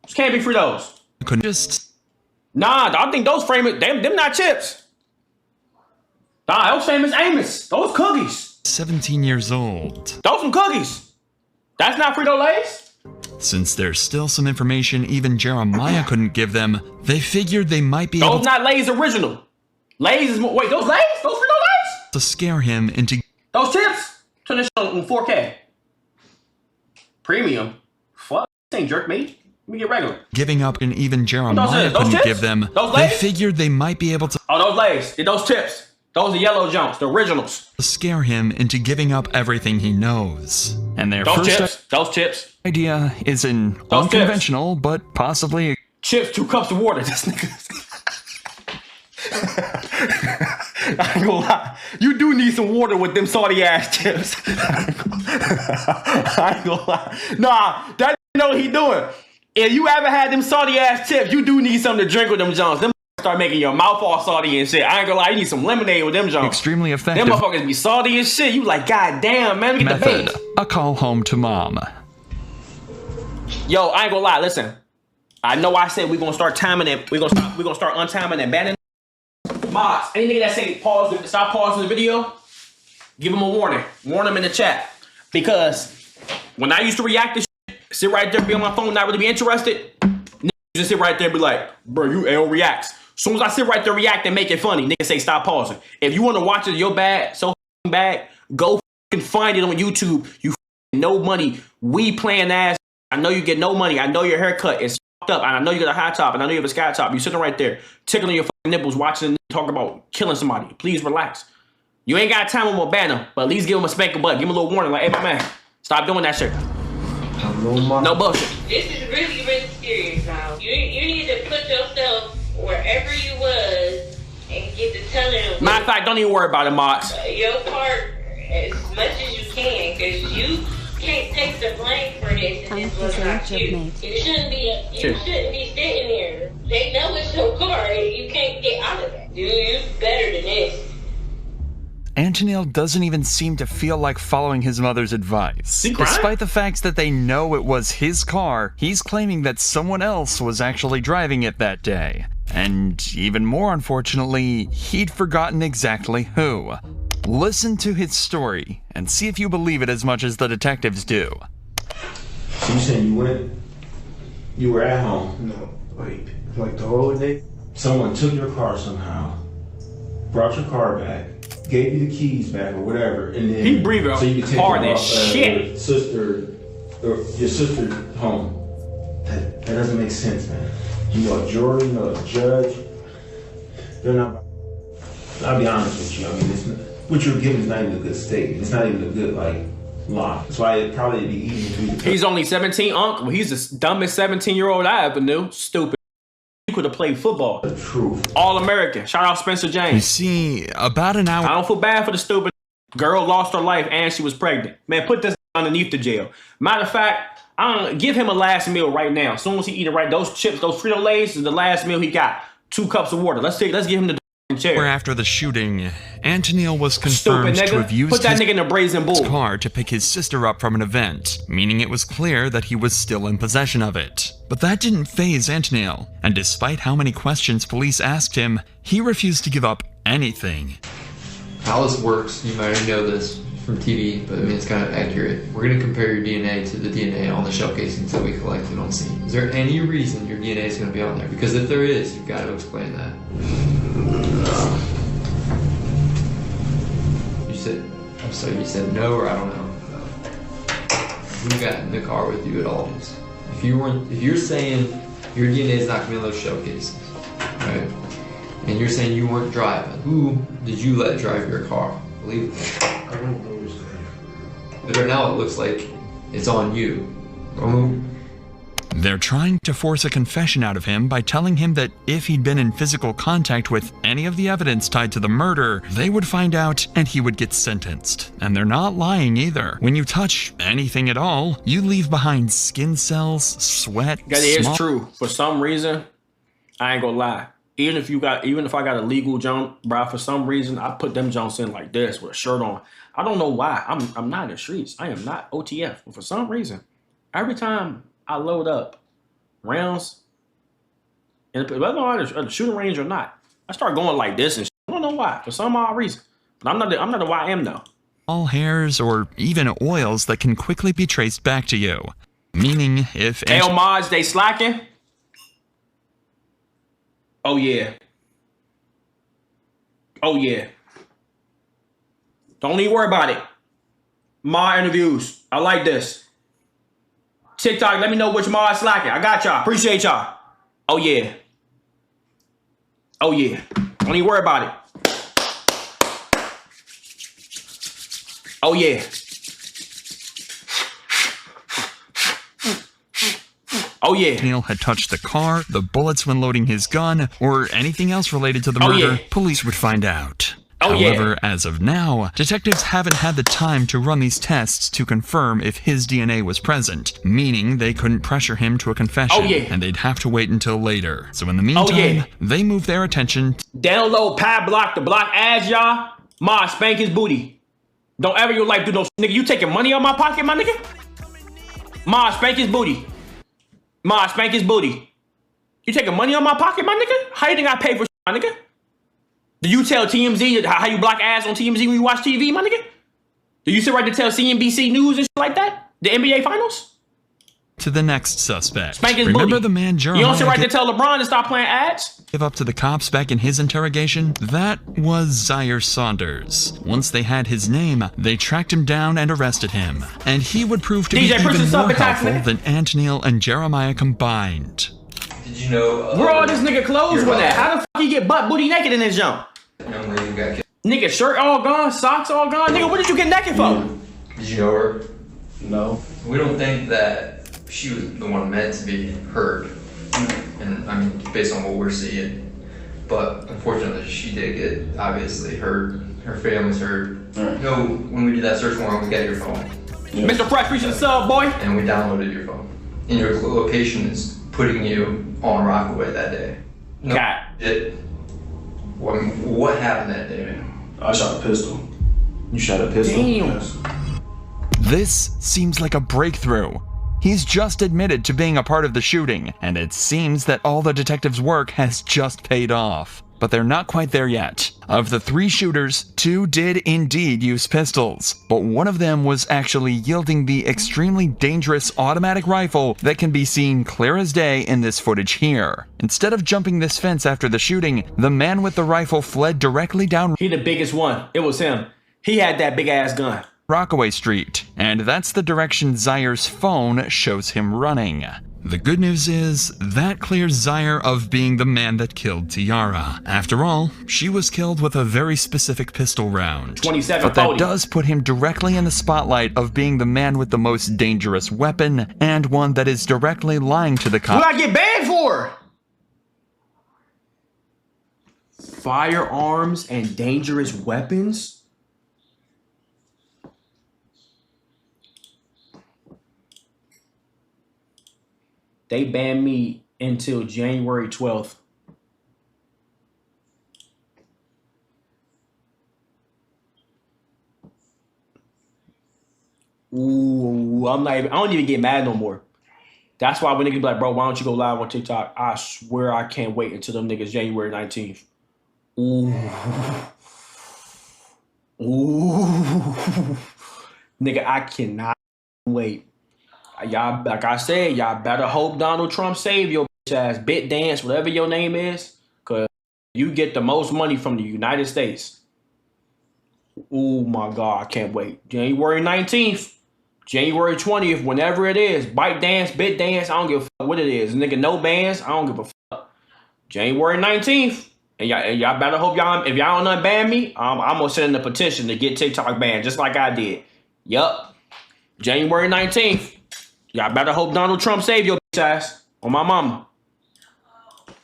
Those can't be Fritos. Couldn't just. Nah, I think those famous. Them not chips. Nah, those famous Amos. Those cookies. 17 years old. Those some cookies. That's not Frito Lays. Since there's still some information even Jeremiah couldn't give them, they figured they might be able to. Those not Lays original. Lays is more. Wait, those Lays? Those Frito Lays? To scare him into. Those chips? Turn this on 4K. Premium. Fuck. This ain't jerk meat. Let me get regular. Giving up and even Jeremiah couldn't give them. They figured they might be able to. Oh, those Lays. Those chips. Those are yellow jumps, the originals. To scare him into giving up everything he knows. And their those chips. Idea is an unconventional, but possibly. Chips, 2 cups of water. This nigga. I ain't gonna lie. You do need some water with them salty ass chips. I ain't gonna lie. Nah, that know what he doing. If you ever had them salty ass chips, you do need something to drink with them Jones. Them start making your mouth all salty and shit. I ain't gonna lie, you need some lemonade with them Jones. Extremely effective. Them motherfuckers be salty as shit. You like, god damn, man, we get the bait. A call home to mom. Yo, I ain't gonna lie, listen. I know I said we gonna start timing it. We gonna start untiming and banning. Mods, any nigga that say stop pausing the video, give him a warning. Warn him in the chat. Because when I used to react to shit, sit right there, be on my phone, not really be interested, niggas just sit right there and be like, bro, you L reacts. As soon as I sit right there, react and make it funny, niggas say stop pausing. If you want to watch it, your bad, so bad, go find it on YouTube. You no money, we playing ass. I know you get no money. I know your haircut is up, and I know you got a high top, and I know you have a sky top. You sitting right there, tickling your fucking nipples, watching talk about killing somebody. Please relax. You ain't got time with a banner, but at least give him a spank butt. Give him a little warning, like, hey, my man, stop doing that shit. No bullshit. This is really, really serious now. You need to put yourself wherever you was and get to telling them. Matter of fact, don't even worry about it, Mox. Your part as much as you can, because you can't take the blame for this, and this was not you. You shouldn't be sitting there. They know it's your car. You can't get out of that. Dude, you better than this. Antonil doesn't even seem to feel like following his mother's advice. Despite the fact that they know it was his car, he's claiming that someone else was actually driving it that day. And even more unfortunately, he'd forgotten exactly who. Listen to his story and see if you believe it as much as the detectives do. So you saying you were at home? No, wait, like the whole day? Someone took your car somehow, brought your car back, gave you the keys back or whatever, and then he breathing so you could take hard as shit. Your sister home. That doesn't make sense, man. You know a jury, you know a judge. They're not. I'll be honest with you. I mean, it's not, what you're giving is not even a good statement. It's not even a good lie. That's why it'd probably be easy for you to. He's only 17, Uncle. He's the dumbest 17-year-old I ever knew. Stupid. You could have played football. The truth. All-American. Shout out Spencer James. You see, about an hour. I don't feel bad for the stupid girl. Lost her life and she was pregnant. Man, put this underneath the jail. Matter of fact, give him a last meal right now. As soon as he eat it right, those chips, those Frito-Lays is the last meal he got. 2 cups of water. Let's give him the chair. Where after the shooting, Antonil was confirmed to have used his car to pick his sister up from an event, meaning it was clear that he was still in possession of it. But that didn't faze Antonil, and despite how many questions police asked him, he refused to give up anything. How this works, you might already know this from TV, but I mean it's kind of accurate. We're going to compare your DNA to the DNA on the shell casings that we collected on scene. Is there any reason your DNA is going to be on there? Because if there is, you've got to explain that. You said no, or I don't know. Who got in the car with you at all? If you're saying your DNA is not going to be on those shell casings, right? And you're saying you weren't driving, who did you let drive your car? Believe it. I don't know who's there. But right now it looks like it's on you. They're trying to force a confession out of him by telling him that if he'd been in physical contact with any of the evidence tied to the murder, they would find out and he would get sentenced. And they're not lying either. When you touch anything at all, you leave behind skin cells, sweat, That is true. For some reason, I ain't gonna lie. Even if I got a legal jump, bro, for some reason, I put them jumps in like this with a shirt on. I don't know why. I'm not in the streets. I am not OTF. But for some reason, every time I load up rounds, and whether or not at the shooting range or not, I start going like this and shit. I don't know why. For some odd reason. But I'm not the YM though. All hairs or even oils that can quickly be traced back to you. Meaning if Mods, they slacking. Oh yeah. Oh yeah. Don't even worry about it. My interviews. I like this. TikTok, let me know which mod slacking. I got y'all. Appreciate y'all. Oh yeah. Oh yeah. Don't even worry about it. Oh yeah. Oh yeah. Neil had touched the car, the bullets when loading his gun, or anything else related to the murder, police would find out. However, as of now, detectives haven't had the time to run these tests to confirm if his DNA was present, meaning they couldn't pressure him to a confession, and they'd have to wait until later. So in the meantime, they move their attention. Download Pad Block to block ads, y'all. Ma, spank his booty. Don't ever in your life do no nigga. You taking money out my pocket, my nigga? Ma, spank his booty. Ma, spank his booty. You taking money out my pocket, my nigga? How you think I pay for my nigga? Do you tell TMZ how you block ads on TMZ when you watch TV, my nigga? Do you sit right to tell CNBC News and shit like that? The NBA Finals? To the next suspect. Spank his Remember booty. the man Jeremiah? You don't sit right to tell LeBron to stop playing ads? Give up to the cops back in his interrogation? That was Zaire Saunders. Once they had his name, they tracked him down and arrested him. And he would prove to be even more helpful than Antonil and Jeremiah combined. you know? Where all this nigga clothes went at? How the fuck he get butt booty naked in this jump? Young lady who got killed. Nigga, shirt all gone, socks all gone. Nigga, what did you get naked for? Did you know her? No. We don't think that she was the one meant to be hurt. And I mean, based on what we're seeing. But unfortunately, she did get obviously hurt. Her family's hurt. You know, when we did that search warrant, we got your phone. Mr. Fresh, reach the sub, boy. And we downloaded your phone. And your location is putting you on Rockaway that day. No, what happened that day, man? I shot a pistol. You shot a pistol? Damn. Yes. This seems like a breakthrough. He's just admitted to being a part of the shooting, and it seems that all the detectives' work has just paid off. But they're not quite there yet. Of the 3 shooters, 2 did indeed use pistols, but one of them was actually yielding the extremely dangerous automatic rifle that can be seen clear as day in this footage here. Instead of jumping this fence after the shooting, the man with the rifle fled directly down. He the biggest one. It was him. He had that big ass gun. Rockaway Street, and that's the direction Zaire's phone shows him running. The good news is, that clears Zaire of being the man that killed Tiara. After all, she was killed with a very specific pistol round. 27 But that podium. does put him directly in the spotlight of being the man with the most dangerous weapon, and one that is directly lying to the cops. What I get banned for? Firearms and dangerous weapons? They banned me until January 12th. Ooh, I don't even get mad no more. That's why when niggas be like, bro, why don't you go live on TikTok? I swear I can't wait until them niggas January 19th. Ooh. Ooh. Nigga, I cannot wait. Y'all, like I said, y'all better hope Donald Trump save your bitch ass BitDance, whatever your name is, because you get the most money from the United States. Oh my God, I can't wait. January 19th, January 20th, whenever it is, BitDance, I don't give a fuck what it is. Nigga, no bans, I don't give a fuck. January 19th, and y'all better hope y'all, if y'all don't unban me, I'm gonna send in a petition to get TikTok banned, just like I did. Yup. January 19th. Y'all better hope Donald Trump save your bitch ass on my mama.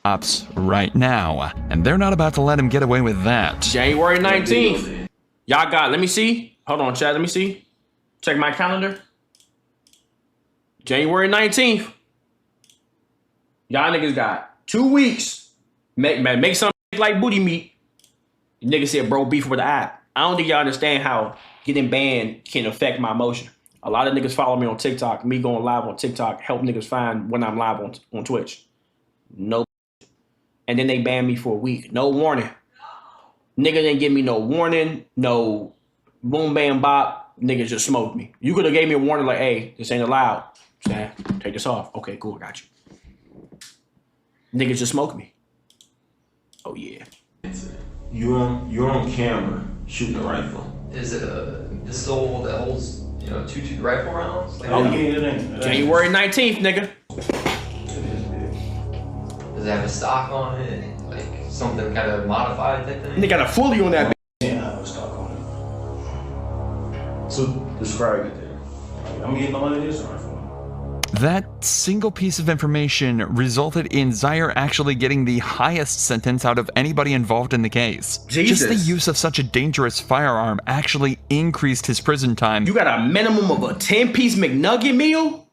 Cops right now, and they're not about to let him get away with that. January 19th. Y'all got, let me see. Hold on, chat, let me see. Check my calendar. January 19th. Y'all niggas got 2 weeks. Make something like booty meat. Niggas said bro beef with the app. I don't think y'all understand how getting banned can affect my emotion. A lot of niggas follow me on TikTok. Me going live on TikTok help niggas find when I'm live on Twitch. No. And then they banned me for a week. No warning. Nigga didn't give me no warning. No boom, bam, bop. Niggas just smoked me. You could have gave me a warning like, hey, this ain't allowed. Saying, take this off. Okay, cool, got you. Niggas just smoked me. Oh, yeah. You're on camera shooting a rifle. Is it a pistol that holds, you know, 2 rifle rounds? Like, oh, yeah. January 19th, nigga. Does it have a stock on it? Like something kind of modified type thing? They got a fully on that. Yeah, I have a stock on it. So describe it then. I'm getting all of this rifle. That single piece of information resulted in Zaire actually getting the highest sentence out of anybody involved in the case. Jesus. Just the use of such a dangerous firearm actually increased his prison time. You got a minimum of a 10-piece McNugget meal?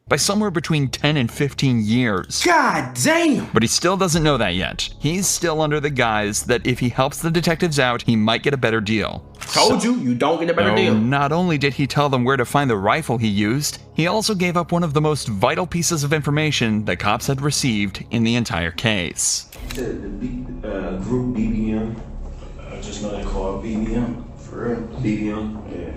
By somewhere between 10 and 15 years. God damn! But he still doesn't know that yet. He's still under the guise that if he helps the detectives out, he might get a better deal. Told you don't get a better deal. Not only did he tell them where to find the rifle he used, he also gave up one of the most vital pieces of information the cops had received in the entire case. You said the group BBM. I just know they call it BBM. For real? BBM? Yeah.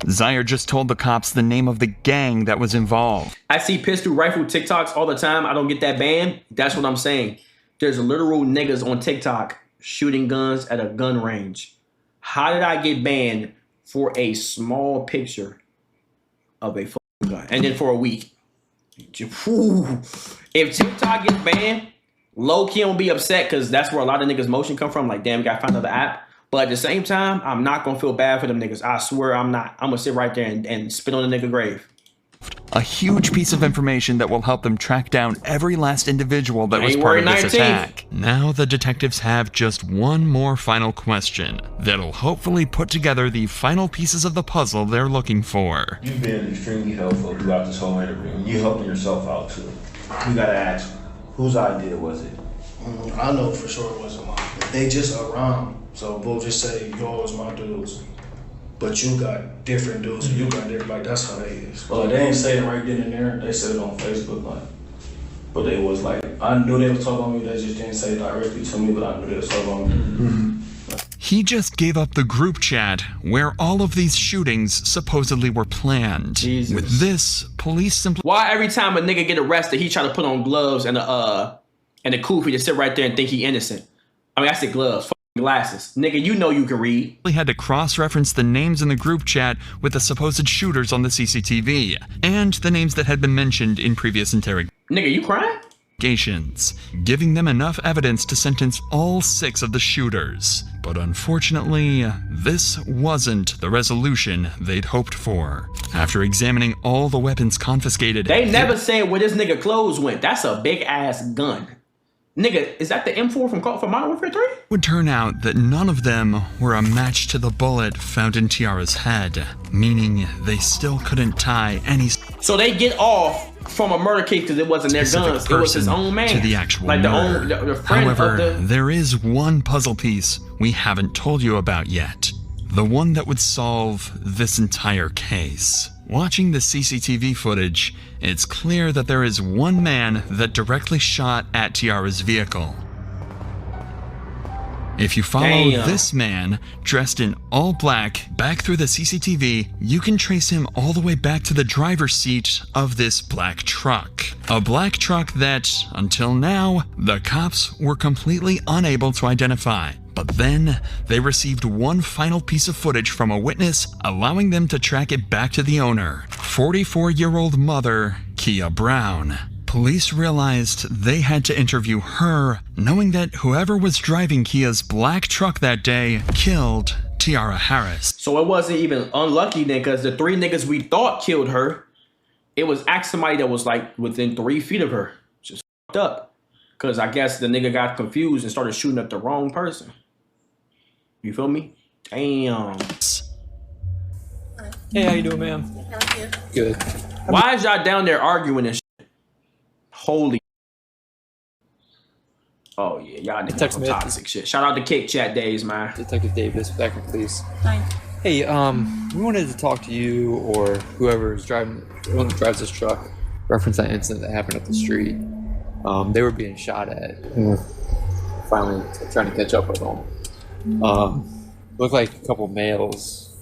Zaire just told the cops the name of the gang that was involved. I see pistol rifle TikToks all the time. I don't get that banned. That's what I'm saying. There's literal niggas on TikTok shooting guns at a gun range. How did I get banned for a small picture of a gun? And then for a week. If TikTok gets banned, low key won't be upset because that's where a lot of niggas' motion come from. Like, damn, gotta find another app. But at the same time, I'm not gonna feel bad for them niggas. I swear I'm not. I'm gonna sit right there and spit on the nigga grave. A huge piece of information that will help them track down every last individual that was part of this 19th. attack. Now the detectives have just one more final question that'll hopefully put together the final pieces of the puzzle they're looking for. You've been extremely helpful throughout this whole interview. You're helping yourself out too. You gotta ask, whose idea was it? I know for sure it wasn't mine. They just around, so we'll just say, yo, it's my dudes. But you got different dudes, and you got different, like, that's how they is. Well, they didn't say it right then and there. They said it on Facebook, like, but they was like, I knew they was talking on me. They just didn't say it directly to me, but I knew they was talking on me. He just gave up the group chat where all of these shootings supposedly were planned. Jesus. With this, police simply... Why every time a nigga get arrested, he try to put on gloves and a kufi to sit right there and think he innocent? I mean, I said gloves. Glasses. Nigga, you know you can read. Had to cross-reference the names in the group chat with the supposed shooters on the CCTV and the names that had been mentioned in previous interrogations. Nigga, you crying? Giving them enough evidence to sentence all 6 of the shooters. But unfortunately, this wasn't the resolution they'd hoped for. After examining all the weapons confiscated... They never said where this nigga clothes went. That's a big-ass gun. Nigga, is that the M4 from Modern Warfare 3? It would turn out that none of them were a match to the bullet found in Tiara's head, meaning they still couldn't tie any... So they get off from a murder case because it wasn't their guns, it was his own man. To the actual like murder. the friend However, of the... there is one puzzle piece we haven't told you about yet. The one that would solve this entire case. Watching the CCTV footage, it's clear that there is one man that directly shot at Tiara's vehicle. If you follow this man, dressed in all black, back through the CCTV, you can trace him all the way back to the driver's seat of this black truck. A black truck that, until now, the cops were completely unable to identify. But then, they received one final piece of footage from a witness, allowing them to track it back to the owner, 44-year-old mother, Kia Brown. Police realized they had to interview her, knowing that whoever was driving Kia's black truck that day killed Tiara Harris. So it wasn't even unlucky then, because the 3 niggas we thought killed her, it was actually somebody that was like within 3 feet of her. Just fucked up. Because I guess the nigga got confused and started shooting at the wrong person. You feel me? Damn. Hey, how you doing, ma'am? How are you? Good. Why is y'all down there arguing and shit? Holy. Oh yeah, y'all niggas some toxic shit. Shout out to Kick Chat days, man. Detective Davis, back in please. Hi. Hey, we wanted to talk to you or whoever is driving, who drives this truck, reference that incident that happened up the street. They were being shot at. And we're finally trying to catch up with them. Looked like a couple males.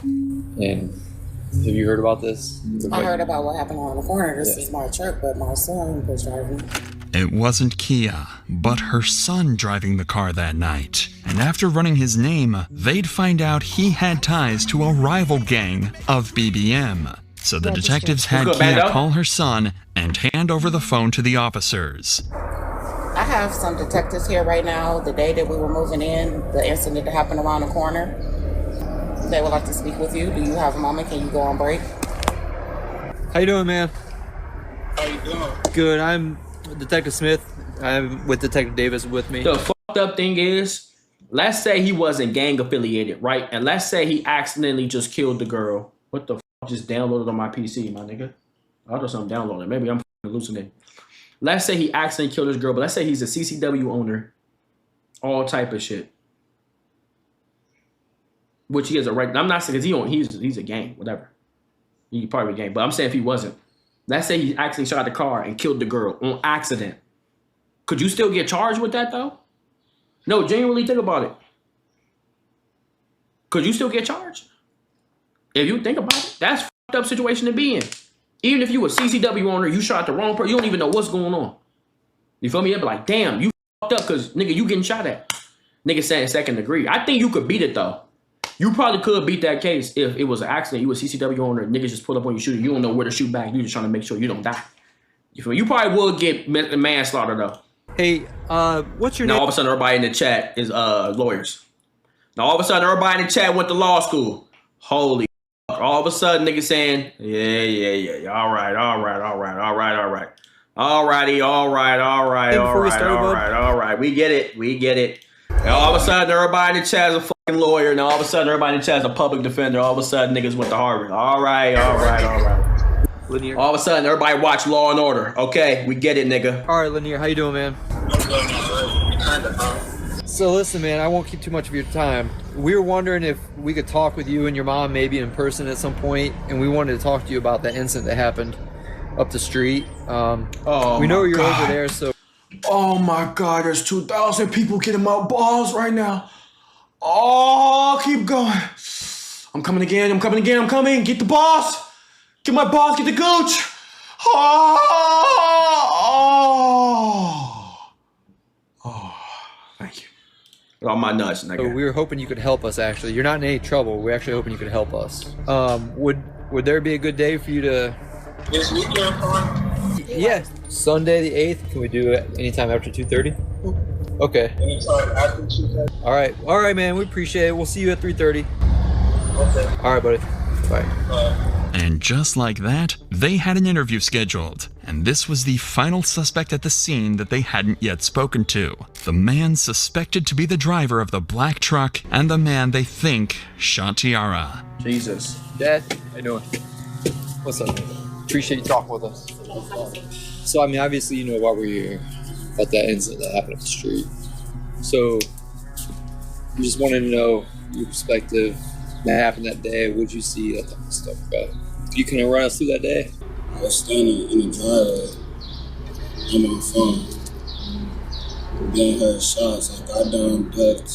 And have you heard about this? I heard about what happened on the corner. This is my truck, but my son was driving. It wasn't Kia, but her son driving the car that night. And after running his name, they'd find out he had ties to a rival gang of BBM. So the detectives had Kia call her son and hand over the phone to the officers. I have some detectives here right now. The day that we were moving in, the incident that happened around the corner, they would like to speak with you. Do you have a moment? Can you go on break? How you doing, man? How you doing? Good. I'm Detective Smith. I'm with Detective Davis with me. The fucked up thing is, let's say he wasn't gang affiliated, right? And let's say he accidentally just killed the girl. What the fuck just downloaded on my PC, my nigga? I thought something downloaded. Maybe I'm hallucinating. Let's say he accidentally killed this girl, but let's say he's a CCW owner. All type of shit. Which he has a right. I'm not saying because he's a gang, whatever. He probably a gang. But I'm saying if he wasn't. Let's say he actually shot the car and killed the girl on accident. Could you still get charged with that though? No, genuinely think about it. Could you still get charged? If you think about it, that's a fucked up situation to be in. Even if you a CCW owner, you shot the wrong person, you don't even know what's going on. You feel me? They'd be like, damn, you fucked up because, nigga, you getting shot at. Nigga saying second degree. I think you could beat it, though. You probably could beat that case if it was an accident. You a CCW owner, niggas just pull up on you shooting. You don't know where to shoot back. You just trying to make sure you don't die. You feel me? You probably will get manslaughter though. Hey, what's your name? Now all of a sudden everybody in the chat is lawyers. Now all of a sudden everybody in the chat went to law school. Holy fuck. All of a sudden niggas saying, yeah. All right. We get it. And all of a sudden everybody in the chat is a fucking lawyer. And all of a sudden everybody in the chat is a public defender. All of a sudden niggas went to Harvard. All right. Lanier. All of a sudden everybody watch Law and Order. Okay, we get it, nigga. All right, Lanier, how you doing, man? So listen, man, I won't keep too much of your time. We were wondering if we could talk with you and your mom maybe in person at some point, and we wanted to talk to you about that incident that happened up the street. We know you're over there, so. Oh my God, there's 2,000 people getting my balls right now. Oh, keep going. I'm coming again. Get the boss. Get my boss, get the gooch. Thank you. All my nuts, nigga. So we were hoping you could help us, actually. You're not in any trouble. We're actually hoping you could help us. Would there be a good day for you to... This weekend, Yeah, Sunday the 8th. Can we do it anytime after 2:30? Okay. Anytime after 2:30. All right, man. We appreciate it. We'll see you at 3:30. Okay. All right, buddy. Bye. And just like that, they had an interview scheduled, and this was the final suspect at the scene that they hadn't yet spoken to. The man suspected to be the driver of the black truck and the man they think shot Tiara. Jesus. Dad, how you doing? What's up, man? Appreciate you talking with us. So, I mean, obviously you know why we're here, about that incident that happened up the street. So, I just wanted to know your perspective. That happened that day. What'd you see? That type of stuff. Can you kind of run us through that day? I was standing in the driveway on my phone. Then heard shots. I got down, ducked.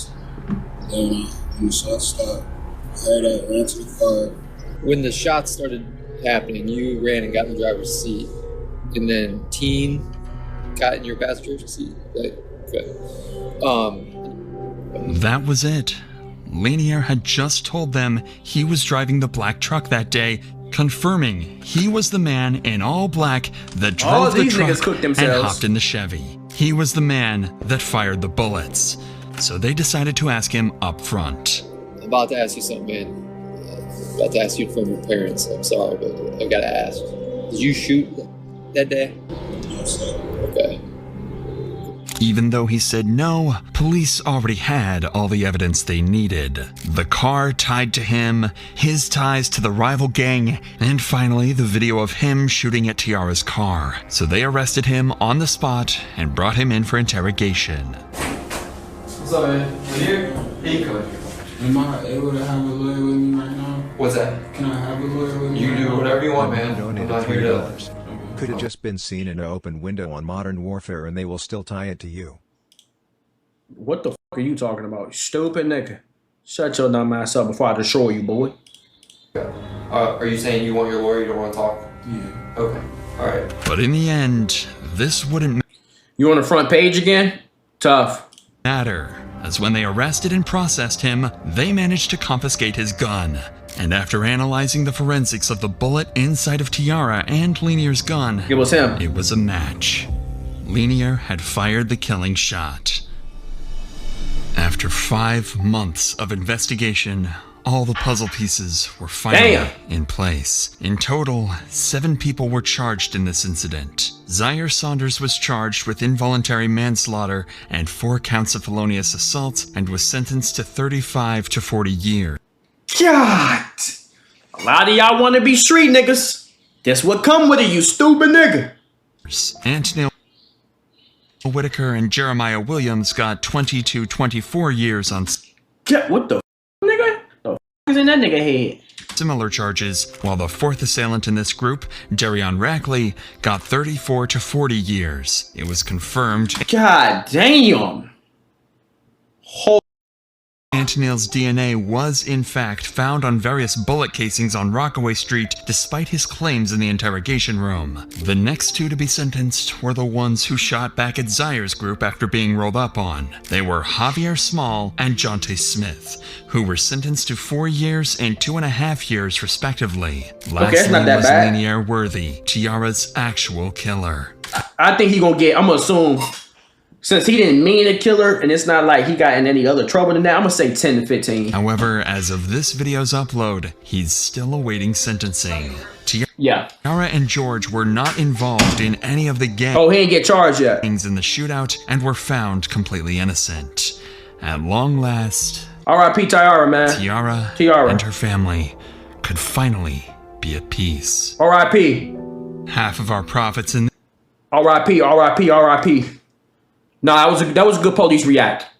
Then when the shots stopped, I heard that, ran to the car. When the shots started happening, you ran and got in the driver's seat, and then Teen got in your passenger seat. Right? Okay. That was it. Lanier had just told them he was driving the black truck that day, confirming he was the man in all black that drove the truck and hopped in the Chevy. He was the man that fired the bullets. So they decided to ask him up front. I'm about to ask you something, man. I'm about to ask you from your parents. I'm sorry, but I gotta ask. Did you shoot that day? Yes, sir. Okay. Even though he said no, police already had all the evidence they needed. The car tied to him, his ties to the rival gang, and finally the video of him shooting at Tiara's car. So they arrested him on the spot and brought him in for interrogation. What's up, man? Lanier? Hey, come here. Am I able to have a lawyer with me right now? What's that? Can I have a lawyer with me? You can do whatever you want, man. Donated I'm not here to... $3. Could have just been seen in an open window on Modern Warfare and they will still tie it to you. What the fuck are you talking about, stupid nigga? Shut your dumb ass up before I destroy you, boy. Are you saying you want your lawyer? You don't want to talk? Yeah. Okay. All right. But in the end, this wouldn't You on the front page again? Tough. matter, as when they arrested and processed him, they managed to confiscate his gun. And after analyzing the forensics of the bullet inside of Tiara and Lanier's gun, it was him. It was a match. Lanier had fired the killing shot. After 5 months of investigation, all the puzzle pieces were finally in place. In total, 7 people were charged in this incident. Saunders was charged with involuntary manslaughter and 4 counts of felonious assault and was sentenced to 35 to 40 years. God! A lot of y'all want to be street niggas. Guess what come with it, you stupid nigga? Anthony Whitaker and Jeremiah Williams got 20 to 24 years on what the nigga? The f is in that nigga head? Similar charges, while the 4th assailant in this group, Darion Rackley, got 34 to 40 years. It was confirmed. God damn! Antonil's DNA was in fact found on various bullet casings on Rockaway Street, despite his claims in the interrogation room. The next two to be sentenced were the ones who shot back at Zaire's group after being rolled up on. They were Javier Small and Jonte Smith, who were sentenced to 4 years and 2.5 years respectively. Lastly, it's not that was bad. Lanier Worthy, Tiara's actual killer. I think he gonna get, I'm gonna assume, since he didn't mean to kill her, and it's not like he got in any other trouble than that, I'm gonna say 10 to 15. However, as of this video's upload, he's still awaiting sentencing. Tiara and George were not involved in any of the gangs. Oh, he ain't get charged yet. In the shootout and were found completely innocent. At long last, R.I.P. Tiara, man. Tiara and her family could finally be at peace. R.I.P. Half of our profits in R.I.P. R.I.P. R.I.P. Nah, that was a good police react.